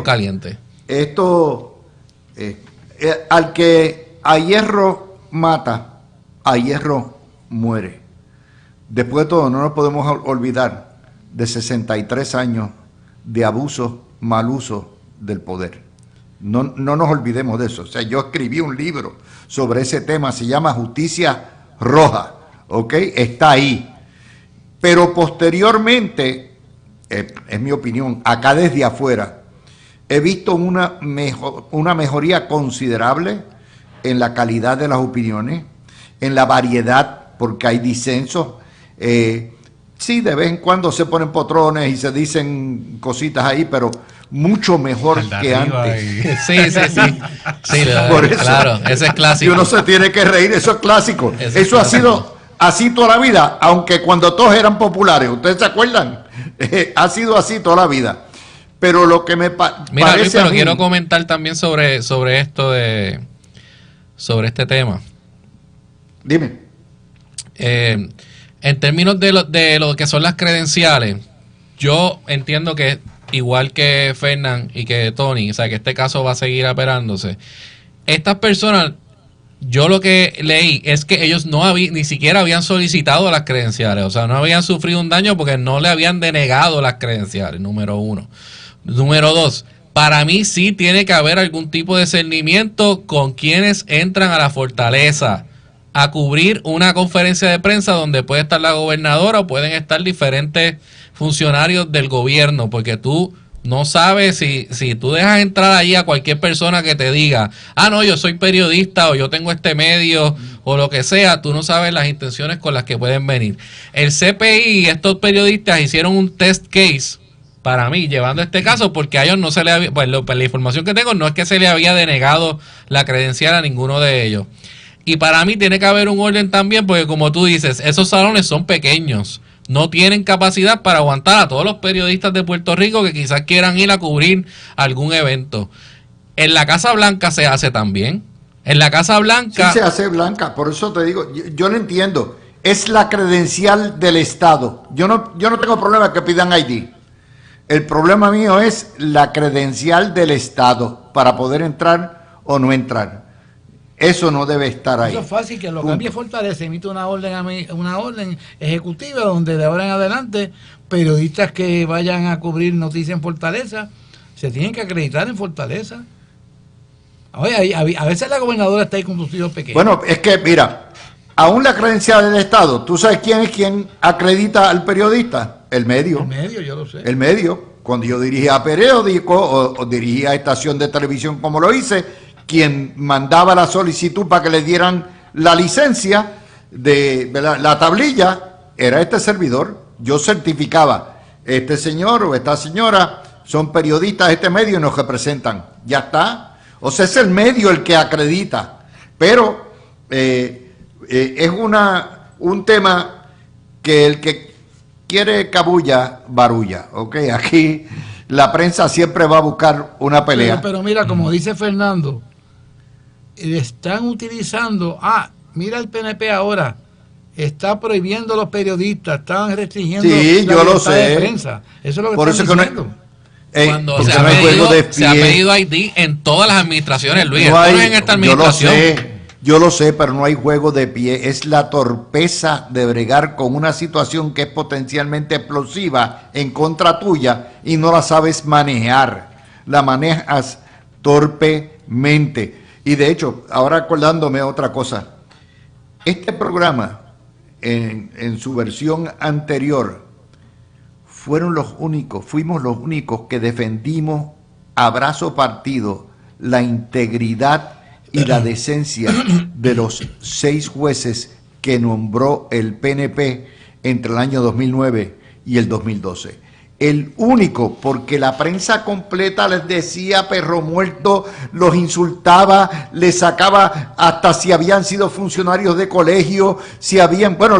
calientes. Esto, al que a hierro mata, a hierro muere. Después de todo, no nos podemos olvidar de 63 años de abuso, mal uso del poder. No nos olvidemos de eso. O sea, yo escribí un libro sobre ese tema, se llama Justicia Roja, ¿ok? Está ahí. Pero posteriormente, es mi opinión, acá desde afuera, he visto una mejoría considerable en la calidad de las opiniones, en la variedad, porque hay disensos. Sí, de vez en cuando se ponen potrones y se dicen cositas ahí, pero mucho mejor que antes. Sí. Por eso, claro, ese es clásico. Y uno se tiene que reír, eso es clásico. Eso ha sido así toda la vida, aunque cuando todos eran populares, ¿ustedes se acuerdan? Ha sido así toda la vida. Pero lo que me Mira, Luis, pero quiero comentar también sobre esto sobre este tema. Dime. En términos de lo que son las credenciales, yo entiendo que igual que Fernán y que Tony, o sea, que este caso va a seguir apelándose. Estas personas, yo lo que leí es que ellos ni siquiera habían solicitado las credenciales, o sea, no habían sufrido un daño porque no le habían denegado las credenciales, número uno. Número dos, para mí sí tiene que haber algún tipo de discernimiento con quienes entran a la fortaleza a cubrir una conferencia de prensa donde puede estar la gobernadora o pueden estar diferentes funcionarios del gobierno, porque tú no sabes si tú dejas entrar allí a cualquier persona que te diga, no, yo soy periodista o yo tengo este medio o lo que sea, tú no sabes las intenciones con las que pueden venir. El CPI y estos periodistas hicieron un test case para mí, llevando este caso, porque a ellos no se le había, pues la información que tengo no es que se le había denegado la credencial a ninguno de ellos. Y para mí tiene que haber un orden también, porque como tú dices, esos salones son pequeños. No tienen capacidad para aguantar a todos los periodistas de Puerto Rico que quizás quieran ir a cubrir algún evento. En la Casa Blanca se hace también. En la Casa Blanca... Sí se hace, Blanca, por eso te digo, yo no entiendo. Es la credencial del Estado. Yo no tengo problema que pidan ID. El problema mío es la credencial del Estado para poder entrar o no entrar. Eso no debe estar ahí. Eso es fácil, que lo Punto. cambie Fortaleza, emite una orden ejecutiva donde de ahora en adelante periodistas que vayan a cubrir noticias en Fortaleza se tienen que acreditar en Fortaleza. Oye, a veces la gobernadora está ahí con sus hijos pequeños. Bueno, es que, mira, aún la credencial del Estado, ¿tú sabes quién es quien acredita al periodista? El medio. El medio, yo lo sé. El medio. Cuando yo dirigía periódico o dirigía estación de televisión como lo hice, quien mandaba la solicitud para que le dieran la licencia de la tablilla era este servidor. Yo certificaba, este señor o esta señora son periodistas de este medio y nos representan. Ya está. O sea, es el medio el que acredita. Pero es un tema que el que quiere cabulla, barulla. ¿Ok? Aquí la prensa siempre va a buscar una pelea. Pero mira, como dice Fernando, están utilizando, mira el PNP ahora, está prohibiendo a los periodistas, están restringiendo sí, la yo lo libertad sé. de prensa. Eso es lo que por están eso diciendo. Cuando porque se no hay juego de se ha pie. pedido ID en todas las administraciones, Luis. No Esto hay- no es en esta administración. yo lo sé, pero no hay juego de pie. Es la torpeza de bregar con una situación que es potencialmente explosiva en contra tuya y no la sabes manejar. La manejas torpemente. Y de hecho, ahora acordándome otra cosa. Este programa, en su versión anterior, fuimos los únicos que defendimos a brazo partido la integridad y la decencia de los 6 jueces que nombró el PNP entre el año 2009 y el 2012. El único, porque la prensa completa les decía perro muerto, los insultaba, les sacaba hasta si habían sido funcionarios de colegio,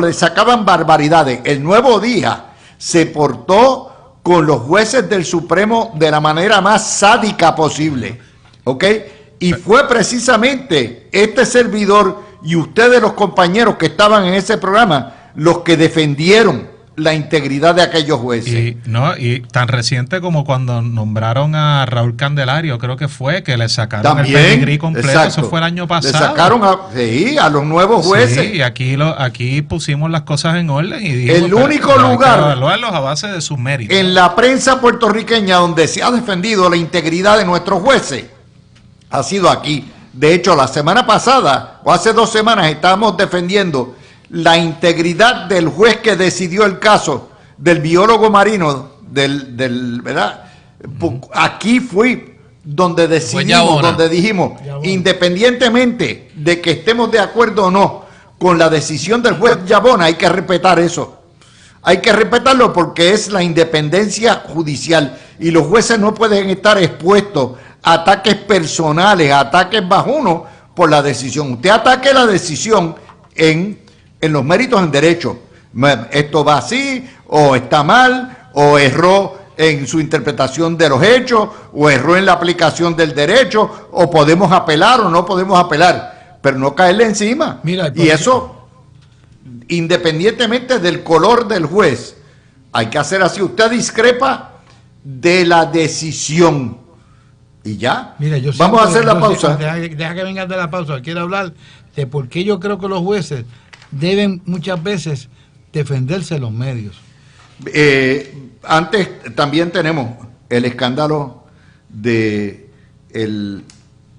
les sacaban barbaridades. El Nuevo Día se portó con los jueces del Supremo de la manera más sádica posible, ¿ok? Y fue precisamente este servidor y ustedes, los compañeros que estaban en ese programa, los que defendieron la integridad de aquellos jueces. Y tan reciente como cuando nombraron a Raúl Candelario, creo que fue, que le sacaron el pedigrí completo. exacto. Eso fue el año pasado. Le sacaron a los nuevos jueces. Sí, y aquí pusimos las cosas en orden y dijimos, El único hay que lugar evaluarlos a base de sus méritos. en la prensa puertorriqueña donde se ha defendido la integridad de nuestros jueces ha sido aquí. De hecho, la semana pasada o hace 2 semanas estábamos defendiendo la integridad del juez que decidió el caso del biólogo marino, ¿verdad? Aquí fui donde decidimos, donde dijimos, independientemente de que estemos de acuerdo o no con la decisión del juez Yabona, hay que respetar eso. Hay que respetarlo porque es la independencia judicial y los jueces no pueden estar expuestos a ataques personales, a ataques bajunos por la decisión. Usted ataque la decisión en los méritos en derecho. Esto va así, o está mal, o erró en su interpretación de los hechos, o erró en la aplicación del derecho, o podemos apelar o no podemos apelar, pero no caerle encima. Mira, y eso, independientemente del color del juez, hay que hacer así. Usted discrepa de la decisión. Y ya. Mira, vamos a hacer la pausa. Deja que vengas de la pausa. Quiero hablar de por qué yo creo que los jueces deben muchas veces defenderse los medios. Antes también tenemos el escándalo de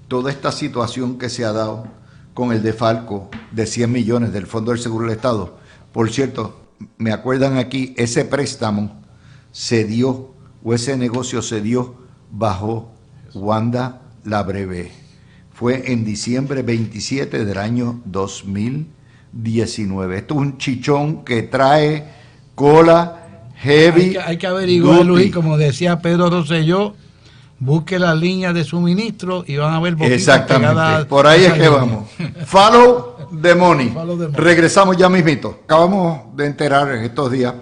toda esta situación que se ha dado con el defalco de 100 millones del Fondo del Seguro del Estado. Por cierto, me acuerdan aquí, ese préstamo se dio, o ese negocio se dio bajo Wanda la Breve. Fue en diciembre 27 del año 2019. Esto es un chichón que trae cola heavy. Hay que averiguar, Luis, como decía Pedro Rosselló, busque las líneas de suministro y van a ver boquitas Exactamente, pegadas por ahí a es esa que línea. vamos. Follow the money. Follow the money. Regresamos ya mismito. Acabamos de enterar en estos días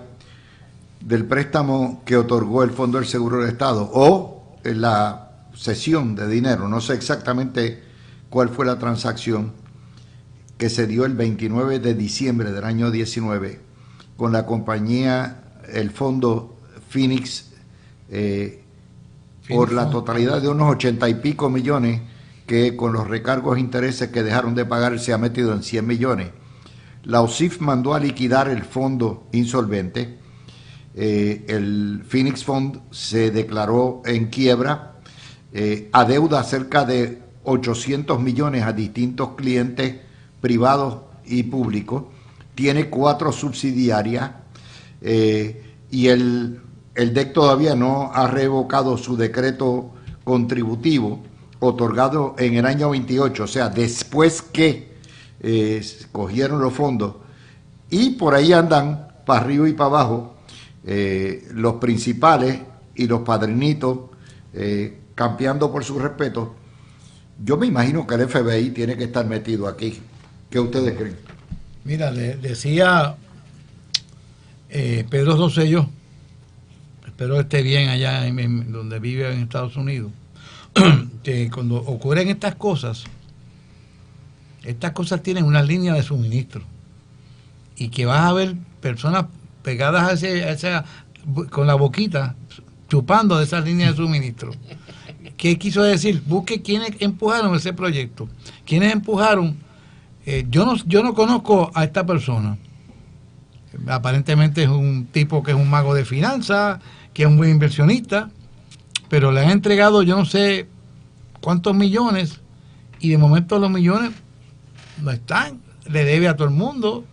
del préstamo que otorgó el Fondo del Seguro del Estado o la cesión de dinero, no sé exactamente cuál fue la transacción que se dio el 29 de diciembre del año 19 con la compañía, el fondo Phoenix, por la totalidad de unos 80 y pico millones que con los recargos e intereses que dejaron de pagar se ha metido en 100 millones. La OSIF mandó a liquidar el fondo insolvente. El Phoenix Fund se declaró en quiebra, adeuda cerca de 800 millones a distintos clientes privados y públicos, tiene 4 subsidiarias y el DEC todavía no ha revocado su decreto contributivo otorgado en el año 28, o sea, después que cogieron los fondos, y por ahí andan para arriba y para abajo los principales y los padrinitos campeando por su respeto. Yo me imagino que el FBI tiene que estar metido aquí. ¿Qué ustedes creen? Mira, decía Pedro Rosselló, espero esté bien allá en donde vive en Estados Unidos, que cuando ocurren estas cosas tienen una línea de suministro y que vas a ver personas pegadas con la boquita chupando de esas líneas de suministro. ¿Qué quiso decir? Busque quiénes empujaron ese proyecto. ¿Quiénes empujaron? Yo no conozco a esta persona. Aparentemente es un tipo que es un mago de finanzas, que es un buen inversionista, pero le han entregado yo no sé cuántos millones y de momento los millones no están. Le debe a todo el mundo.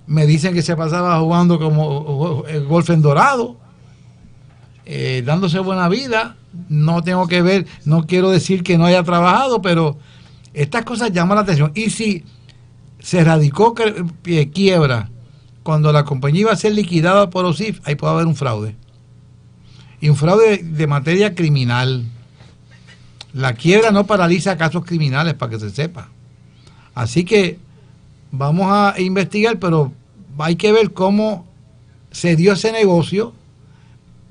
Me dicen que se pasaba jugando como el golf en Dorado, dándose buena vida. No tengo que ver, no quiero decir que no haya trabajado, pero estas cosas llaman la atención. Y si se radicó quiebra cuando la compañía iba a ser liquidada por OSIF, ahí puede haber un fraude. Y un fraude de materia criminal. La quiebra no paraliza casos criminales, para que se sepa. Así que vamos a investigar, pero hay que ver cómo se dio ese negocio,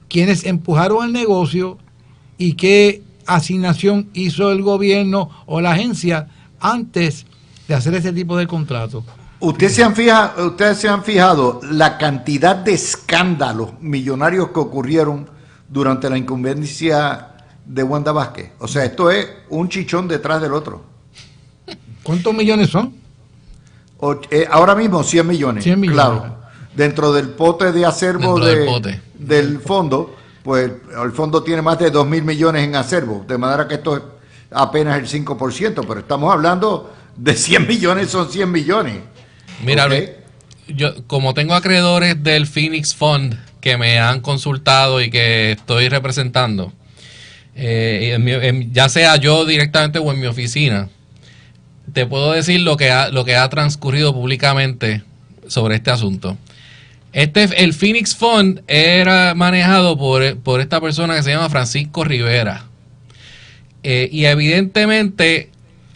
quiénes empujaron el negocio y qué asignación hizo el gobierno o la agencia antes de hacer ese tipo de contrato. Ustedes se han fijado la cantidad de escándalos millonarios que ocurrieron durante la incumbencia de Wanda Vázquez. O sea, esto es un chichón detrás del otro. ¿Cuántos millones son? Ahora mismo 100 millones. 100 millones. Claro. Dentro del pote de acervo del fondo, pues el fondo tiene más de 2.000 millones en acervo, de manera que esto es apenas el 5%, pero estamos hablando de 100 millones, son 100 millones. Mira, ¿Okay? Luis, yo como tengo acreedores del Phoenix Fund que me han consultado y que estoy representando, ya sea yo directamente o en mi oficina, te puedo decir lo que ha transcurrido públicamente sobre este asunto. El Phoenix Fund era manejado por esta persona que se llama Francisco Rivera. Y evidentemente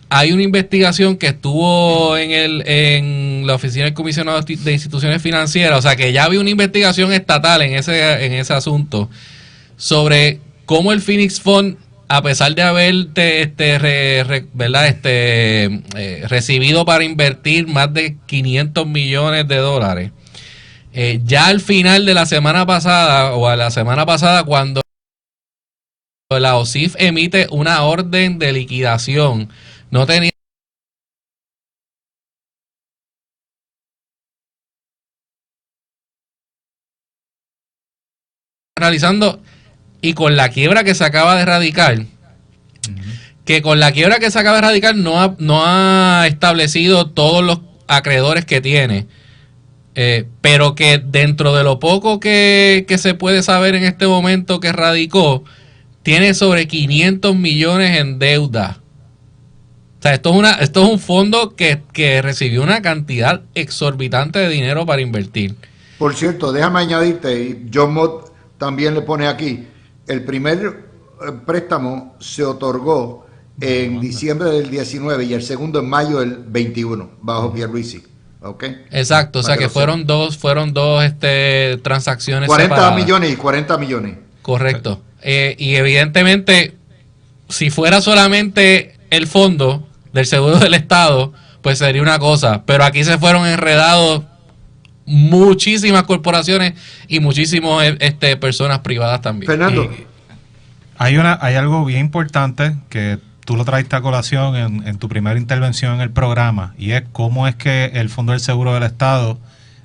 hay una investigación que estuvo en la oficina del comisionado de instituciones financieras, o sea que ya había una investigación estatal en ese asunto sobre cómo el Phoenix Fund, a pesar de haber recibido para invertir más de 500 millones de dólares, ya al final de la semana pasada, o a la semana pasada, cuando la OSIF emite una orden de liquidación, no tenía realizando, y con la quiebra que se acaba de erradicar, no ha establecido todos los acreedores que tiene, pero que dentro de lo poco que se puede saber en este momento que radicó, tiene sobre 500 millones en deuda. O sea, esto es un fondo que recibió una cantidad exorbitante de dinero para invertir. Por cierto, déjame añadirte, y John Mott también le pone aquí, el primer préstamo se otorgó en diciembre del 19 y el segundo en mayo del 21, bajo Pierluisi. ¿Okay? Exacto, o sea que fueron dos transacciones 40 separadas. millones y 40 millones. Correcto. Y evidentemente, si fuera solamente el fondo del seguro del Estado, pues sería una cosa. Pero aquí se fueron enredados muchísimas corporaciones y muchísimas personas privadas también. Fernando. Hay algo bien importante que tú lo traiste a colación en tu primera intervención en el programa, y es cómo es que el Fondo del Seguro del Estado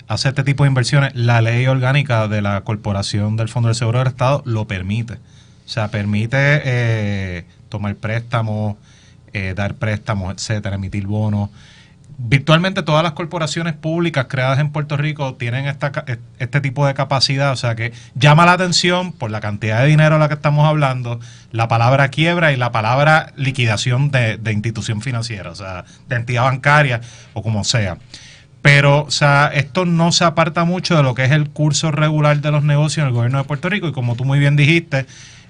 hace este tipo de inversiones. La ley orgánica de la Corporación del Fondo del Seguro del Estado lo permite. O sea, permite tomar préstamos, dar préstamos, etcétera, emitir bonos. Virtualmente todas las corporaciones públicas creadas en Puerto Rico tienen este tipo de capacidad, o sea que llama la atención por la cantidad de dinero a la que estamos hablando, la palabra quiebra y la palabra liquidación de institución financiera, o sea, de entidad bancaria o como sea. Pero, o sea, esto no se aparta mucho de lo que es el curso regular de los negocios en el gobierno de Puerto Rico, y como tú muy bien dijiste,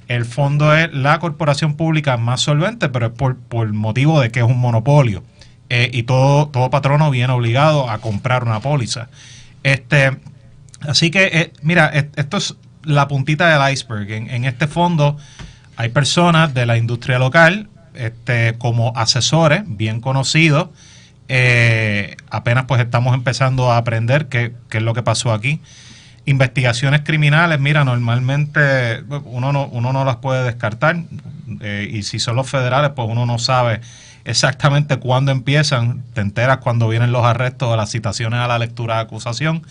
el fondo es la corporación pública más solvente, pero es por motivo de que es un monopolio. Y todo patrono viene obligado a comprar una póliza. Así que, mira, esto es la puntita del iceberg. En este fondo hay personas de la industria local, como asesores bien conocidos. Apenas pues estamos empezando a aprender qué es lo que pasó aquí. Investigaciones criminales, mira, normalmente uno no las puede descartar, y si son los federales, pues uno no sabe exactamente cuándo empiezan. Te enteras cuando vienen los arrestos o las citaciones a la lectura de acusación,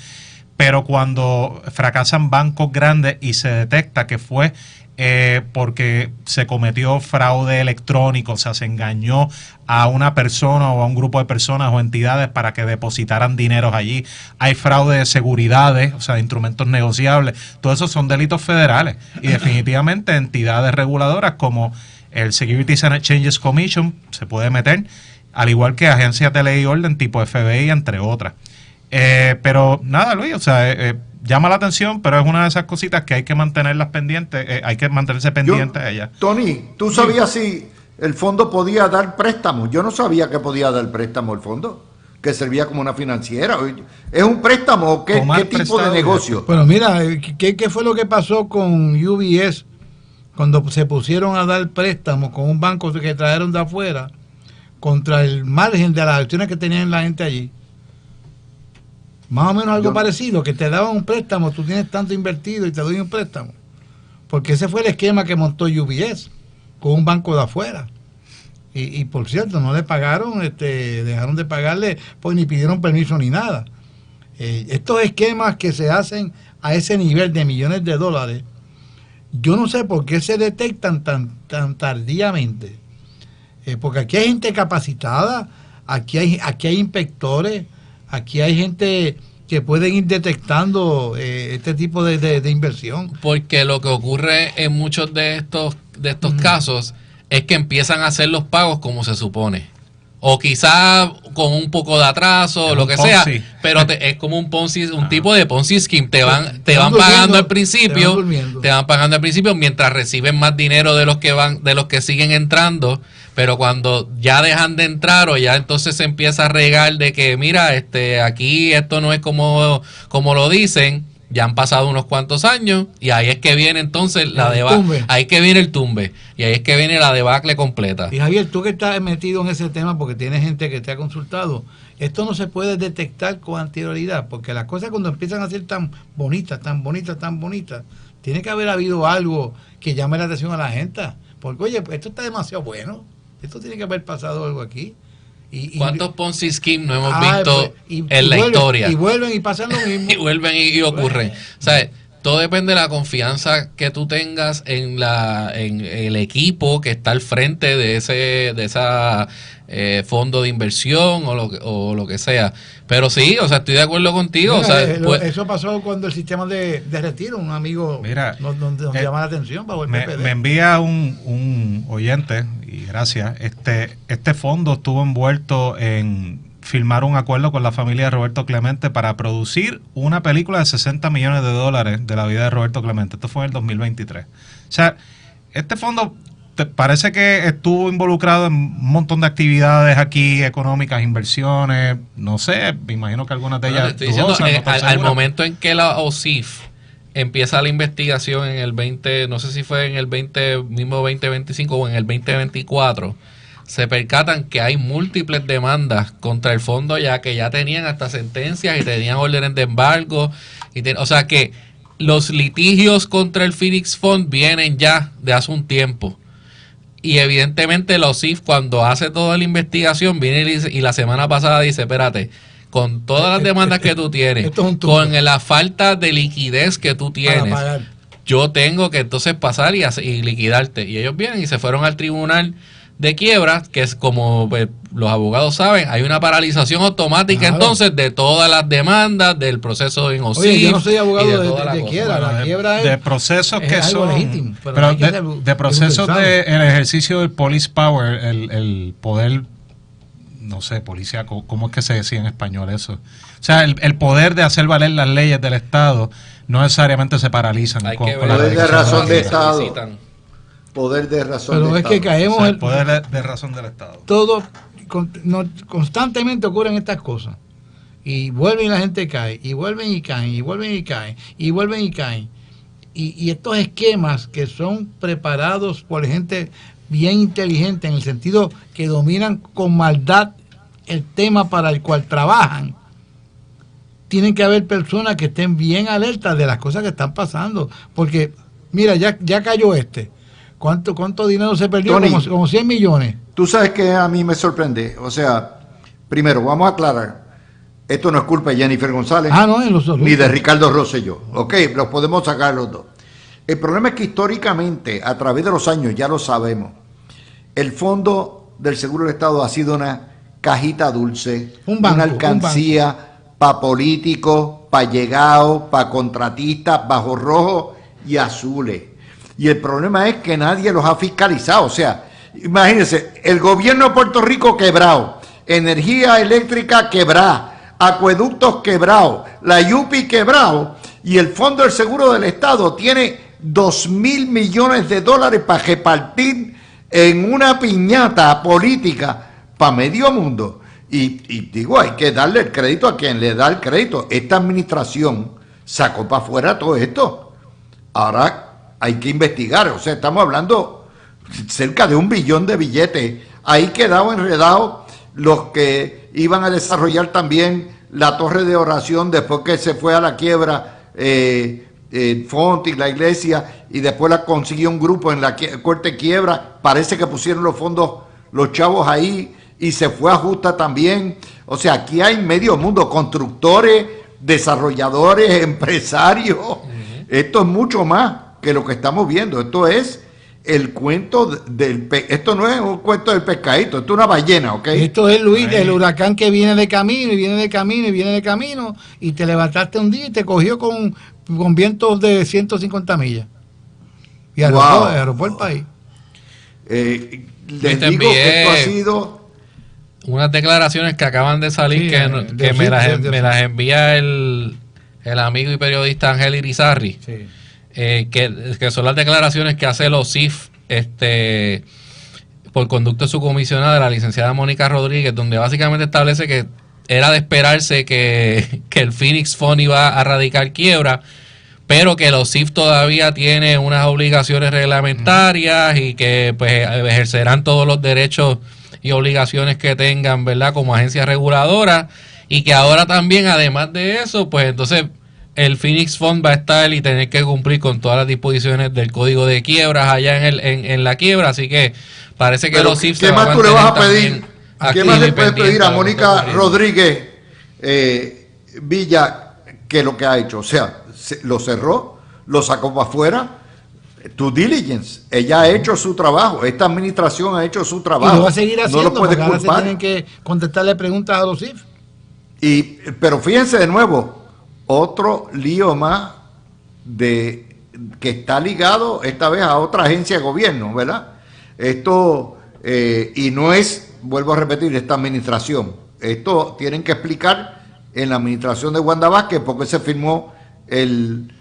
pero cuando fracasan bancos grandes y se detecta que fue porque se cometió fraude electrónico, o sea, se engañó a una persona o a un grupo de personas o entidades para que depositaran dineros allí, hay fraude de seguridades, o sea, de instrumentos negociables, todo eso son delitos federales, y definitivamente entidades reguladoras como el Securities and Exchange Commission se puede meter, al igual que agencias de ley y orden tipo FBI, entre otras. Pero nada, Luis, o sea, llama la atención, pero es una de esas cositas que hay que mantenerlas pendientes, hay que mantenerse pendientes de ellas. Tony, ¿tú sabías si el fondo podía dar préstamos? Yo no sabía que podía dar préstamo el fondo, que servía como una financiera. ¿Es un préstamo o qué tipo de negocio? Bueno, mira, ¿qué fue lo que pasó con UBS cuando se pusieron a dar préstamos con un banco que trajeron de afuera contra el margen de las acciones que tenían la gente allí? Más o menos algo parecido, que te daban un préstamo, tú tienes tanto invertido y te doy un préstamo. Porque ese fue el esquema que montó UBS con un banco de afuera. Y por cierto, no le pagaron, dejaron de pagarle, pues ni pidieron permiso ni nada. Estos esquemas que se hacen a ese nivel de millones de dólares, yo no sé por qué se detectan tan tardíamente. Porque aquí hay gente capacitada, aquí hay inspectores, aquí hay gente que pueden ir detectando este tipo de inversión. Porque lo que ocurre en muchos de estos casos es que empiezan a hacer los pagos como se supone. O quizá con un poco de atraso, lo que sea, pero es como un Ponzi, un tipo de Ponzi scheme. Te van pagando al principio, mientras reciben más dinero de los que siguen entrando, pero cuando ya dejan de entrar o ya entonces se empieza a regar de que mira, aquí esto no es como lo dicen. Ya han pasado unos cuantos años y ahí es que viene entonces ahí es que viene el tumbe y ahí es que viene la debacle completa. Y Javier, tú que estás metido en ese tema porque tienes gente que te ha consultado, esto no se puede detectar con anterioridad, porque las cosas cuando empiezan a ser tan bonitas, tiene que haber habido algo que llame la atención a la gente, porque oye, esto está demasiado bueno, esto tiene que haber pasado algo aquí. ¿Cuántos Ponzi Schemes no hemos visto en la historia? Y vuelven y pasan lo mismo. Y vuelven y ocurren. O sea, todo depende de la confianza que tú tengas en el equipo que está al frente de esa fondo de inversión o lo que sea. Pero sí, o sea, estoy de acuerdo contigo. Mira, o sea, eso pasó cuando el sistema de retiro, un amigo nos llama la atención para volver me envía un oyente, y gracias, este fondo estuvo envuelto en firmar un acuerdo con la familia de Roberto Clemente para producir una película de $60 millones de la vida de Roberto Clemente. Esto fue en el 2023. O sea, este fondo parece que estuvo involucrado en un montón de actividades aquí, económicas, inversiones, no sé, me imagino que algunas de ellas... Te estoy diciendo, al momento en que la OSIF empieza la investigación en el 20, no sé si fue en el 2025 o en el 2024, se percatan que hay múltiples demandas contra el fondo, ya que ya tenían hasta sentencias y tenían órdenes de embargo, o sea que los litigios contra el Phoenix Fund vienen ya de hace un tiempo. Y evidentemente la OSIF, cuando hace toda la investigación, viene y la semana pasada dice, espérate, con todas las demandas que tú tienes, con la falta de liquidez que tú tienes, yo tengo que entonces pasar y liquidarte. Y ellos vienen y se fueron al tribunal de quiebra, que es como pues, los abogados saben, hay una paralización automática entonces de todas las demandas del proceso en OSIF. Oye, yo no soy abogado de quiebra, la quiebra de procesos es que algo son legítimo, pero de procesos del ejercicio del police power, el poder, no sé, policía, ¿cómo es que se decía en español eso? O sea, el poder de hacer valer las leyes del Estado no necesariamente se paralizan con la de razón de Estado. Poder de razón pero del es Estado. que caemos, o sea, el poder de razón del Estado. Todo constantemente ocurren estas cosas y vuelven y la gente cae y vuelven y caen y vuelven y caen y vuelven y caen y estos esquemas que son preparados por gente bien inteligente en el sentido que dominan con maldad el tema para el cual trabajan. Tienen que haber personas que estén bien alertas de las cosas que están pasando, porque mira, ya cayó este. ¿Cuánto dinero se perdió? Tony, como 100 millones. Tú sabes que a mí me sorprende. O sea, primero, vamos a aclarar. Esto no es culpa de Jennifer González ni de Ricardo Rosselló. Ok, los podemos sacar los dos. El problema es que históricamente, a través de los años, ya lo sabemos, el Fondo del Seguro del Estado ha sido una cajita dulce, una alcancía para políticos, para llegados, para contratistas, bajo rojo y azules. Y el problema es que nadie los ha fiscalizado. O sea, imagínense, el gobierno de Puerto Rico quebrado, energía eléctrica quebrada, acueductos quebrados, la YUPI quebrado, y el Fondo del Seguro del Estado tiene 2.000 millones de dólares para repartir en una piñata política para medio mundo. Y digo, hay que darle el crédito a quien le da el crédito. Esta administración sacó para afuera todo esto. Ahora hay que investigar, o sea, estamos hablando cerca de 1 billón de billetes. Ahí quedaron enredados los que iban a desarrollar también la torre de oración después que se fue a la quiebra Fonti, la iglesia, y después la consiguió un grupo en la corte quiebra. Parece que pusieron los fondos, los chavos ahí, y se fue a Justa también. O sea, aquí hay medio mundo, constructores, desarrolladores, empresarios. Esto es mucho más que lo que estamos viendo. Esto es el cuento esto no es un cuento del pescadito, esto es una ballena, ¿ok? Esto es, Luis, el huracán que viene de camino y viene de camino y viene de camino, y te levantaste un día y te cogió con vientos de 150 millas y arropó el país. Les digo que esto ha sido unas declaraciones que acaban de salir, que me las envía el amigo y periodista Ángel Irizarry. Sí. Que son las declaraciones que hace el OSIF por conducto de su comisionada, la licenciada Mónica Rodríguez, donde básicamente establece que era de esperarse que el Phoenix Fund iba a radicar quiebra, pero que el OSIF todavía tiene unas obligaciones reglamentarias y que pues ejercerán todos los derechos y obligaciones que tengan, ¿verdad?, como agencia reguladora, y que ahora también, además de eso, pues entonces el Phoenix Fund va a estar y tener que cumplir con todas las disposiciones del código de quiebras allá en la quiebra, así que parece que los CIF ¿qué más tú le vas a pedir? ¿Qué más le puedes pedir a Mónica Rodríguez Villa que lo que ha hecho? O sea, lo cerró, lo sacó para afuera. Tu diligence, ella ha hecho su trabajo, esta administración ha hecho su trabajo. Y lo va a seguir haciendo, no lo puede porque ahora culpar. se tienen que contestarle preguntas a los CIF. Pero fíjense de nuevo, otro lío más que está ligado esta vez a otra agencia de gobierno, ¿verdad? Esto, y no es, vuelvo a repetir, esta administración. Esto tienen que explicar en la administración de Wanda Vázquez porque se firmó el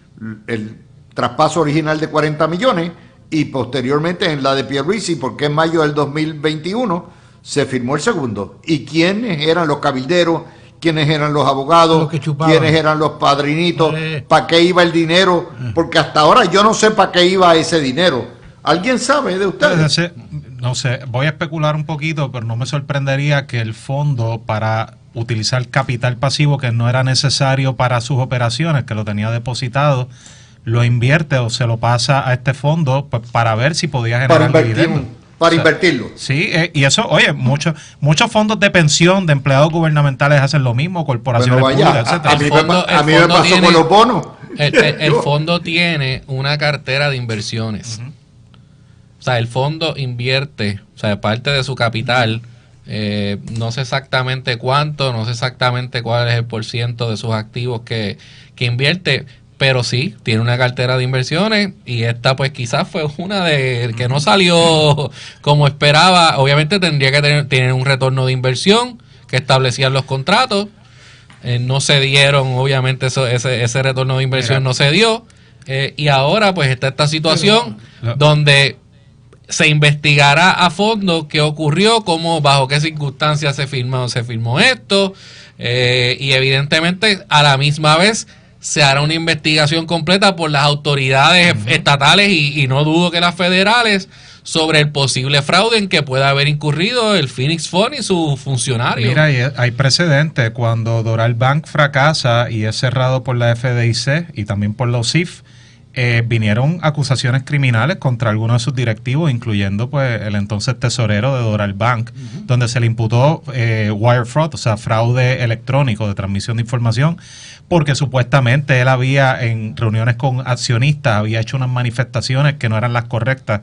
traspaso original de 40 millones y posteriormente en la de Pierluisi, porque en mayo del 2021 se firmó el segundo. ¿Y quiénes eran los cabilderos? ¿Quiénes eran los abogados? Los que chupaban. ¿Quiénes eran los padrinitos? ¿Para qué iba el dinero? Porque hasta ahora yo no sé para qué iba ese dinero. ¿Alguien sabe de ustedes? No sé, voy a especular un poquito, pero no me sorprendería que el fondo para utilizar capital pasivo que no era necesario para sus operaciones, que lo tenía depositado, lo invierte o se lo pasa a este fondo pues, para ver si podía generar dividendos. Para invertirlo. Sí, y eso, oye, muchos fondos de pensión de empleados gubernamentales hacen lo mismo, corporaciones públicas, etcétera. A mí me pasó con los bonos. El fondo tiene una cartera de inversiones. O sea, el fondo invierte, o sea, parte de su capital, no sé exactamente cuánto, no sé exactamente cuál es el porciento de sus activos que invierte, pero sí, tiene una cartera de inversiones y esta pues quizás fue una de que no salió como esperaba. Obviamente tendría que tener un retorno de inversión que establecían los contratos. No se dieron, obviamente ese retorno de inversión no se dio. Y ahora pues está esta situación donde se investigará a fondo qué ocurrió, cómo, bajo qué circunstancias se firmó esto, y evidentemente a la misma vez se hará una investigación completa por las autoridades estatales y no dudo que las federales sobre el posible fraude en que pueda haber incurrido el Phoenix Fund y sus funcionarios. Mira, hay precedentes cuando Doral Bank fracasa y es cerrado por la FDIC y también por la OSIF. Vinieron acusaciones criminales contra algunos de sus directivos, incluyendo pues el entonces tesorero de Doral Bank, donde se le imputó wire fraud, o sea, fraude electrónico de transmisión de información, porque supuestamente él había, en reuniones con accionistas, había hecho unas manifestaciones que no eran las correctas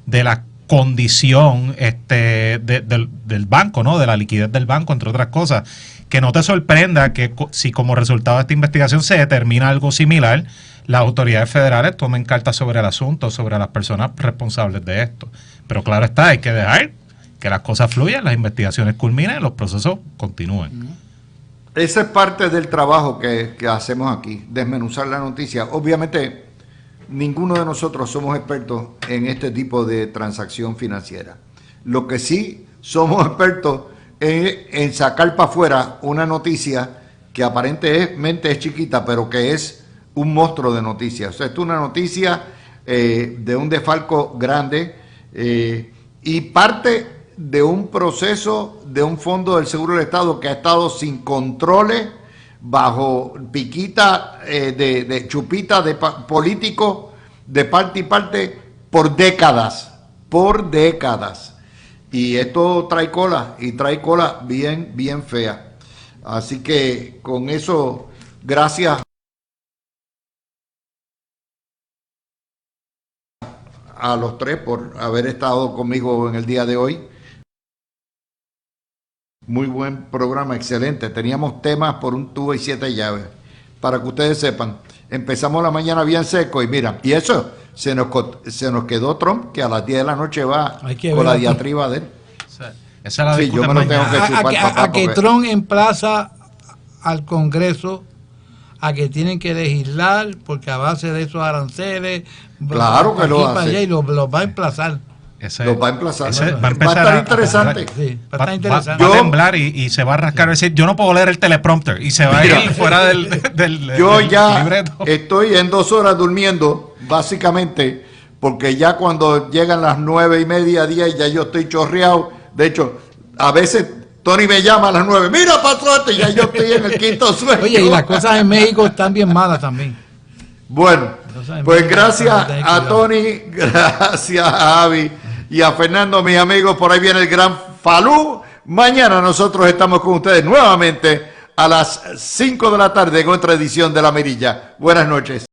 de la condición del banco, ¿no? De la liquidez del banco, entre otras cosas. Que no te sorprenda que si como resultado de esta investigación se determina algo similar, las autoridades federales tomen cartas sobre el asunto, sobre las personas responsables de esto. Pero claro está, hay que dejar que las cosas fluyan, las investigaciones culminen, los procesos continúen. Esa es parte del trabajo que hacemos aquí, desmenuzar la noticia. Obviamente, ninguno de nosotros somos expertos en este tipo de transacción financiera. Lo que sí somos expertos en sacar para afuera una noticia que aparentemente es chiquita, pero que es un monstruo de noticias. O sea, esto es una noticia de un desfalco grande y parte de un proceso de un fondo del Seguro del Estado que ha estado sin controles, bajo piquita de chupita de políticos de parte y parte por décadas. Y esto trae cola, y trae cola bien, bien fea. Así que con eso, gracias a los tres por haber estado conmigo en el día de hoy. Muy buen programa, excelente. Teníamos temas por un tubo y 7 llaves. Para que ustedes sepan, empezamos la mañana bien seco y mira, y eso, se nos quedó Trump, que a las 10 de la noche va con la diatriba de él. Esa la sí, yo me lo tengo que chupar, a que Trump emplaza al Congreso a que tienen que legislar, porque a base de esos aranceles, claro que lo hace. allá, y los va a emplazar. Los va a emplazar. Va a estar interesante. Va a estar interesante. Va a temblar y se va a rascar. Decir, yo no puedo leer el teleprompter y se va a ir fuera del yo ya libreto. Estoy en 2 horas durmiendo, básicamente, porque ya cuando llegan las 9:30, 10, ya yo estoy chorreado. De hecho, a veces Tony me llama a las 9, mira, pasó esto, y ya yo estoy en el quinto sueño. Oye, y las cosas en México están bien malas también. Bueno, pues gracias a Tony, gracias a Javi y a Fernando, mis amigos. Por ahí viene el gran Falú. Mañana nosotros estamos con ustedes nuevamente a las 5 de la tarde en otra edición de La Mirilla. Buenas noches.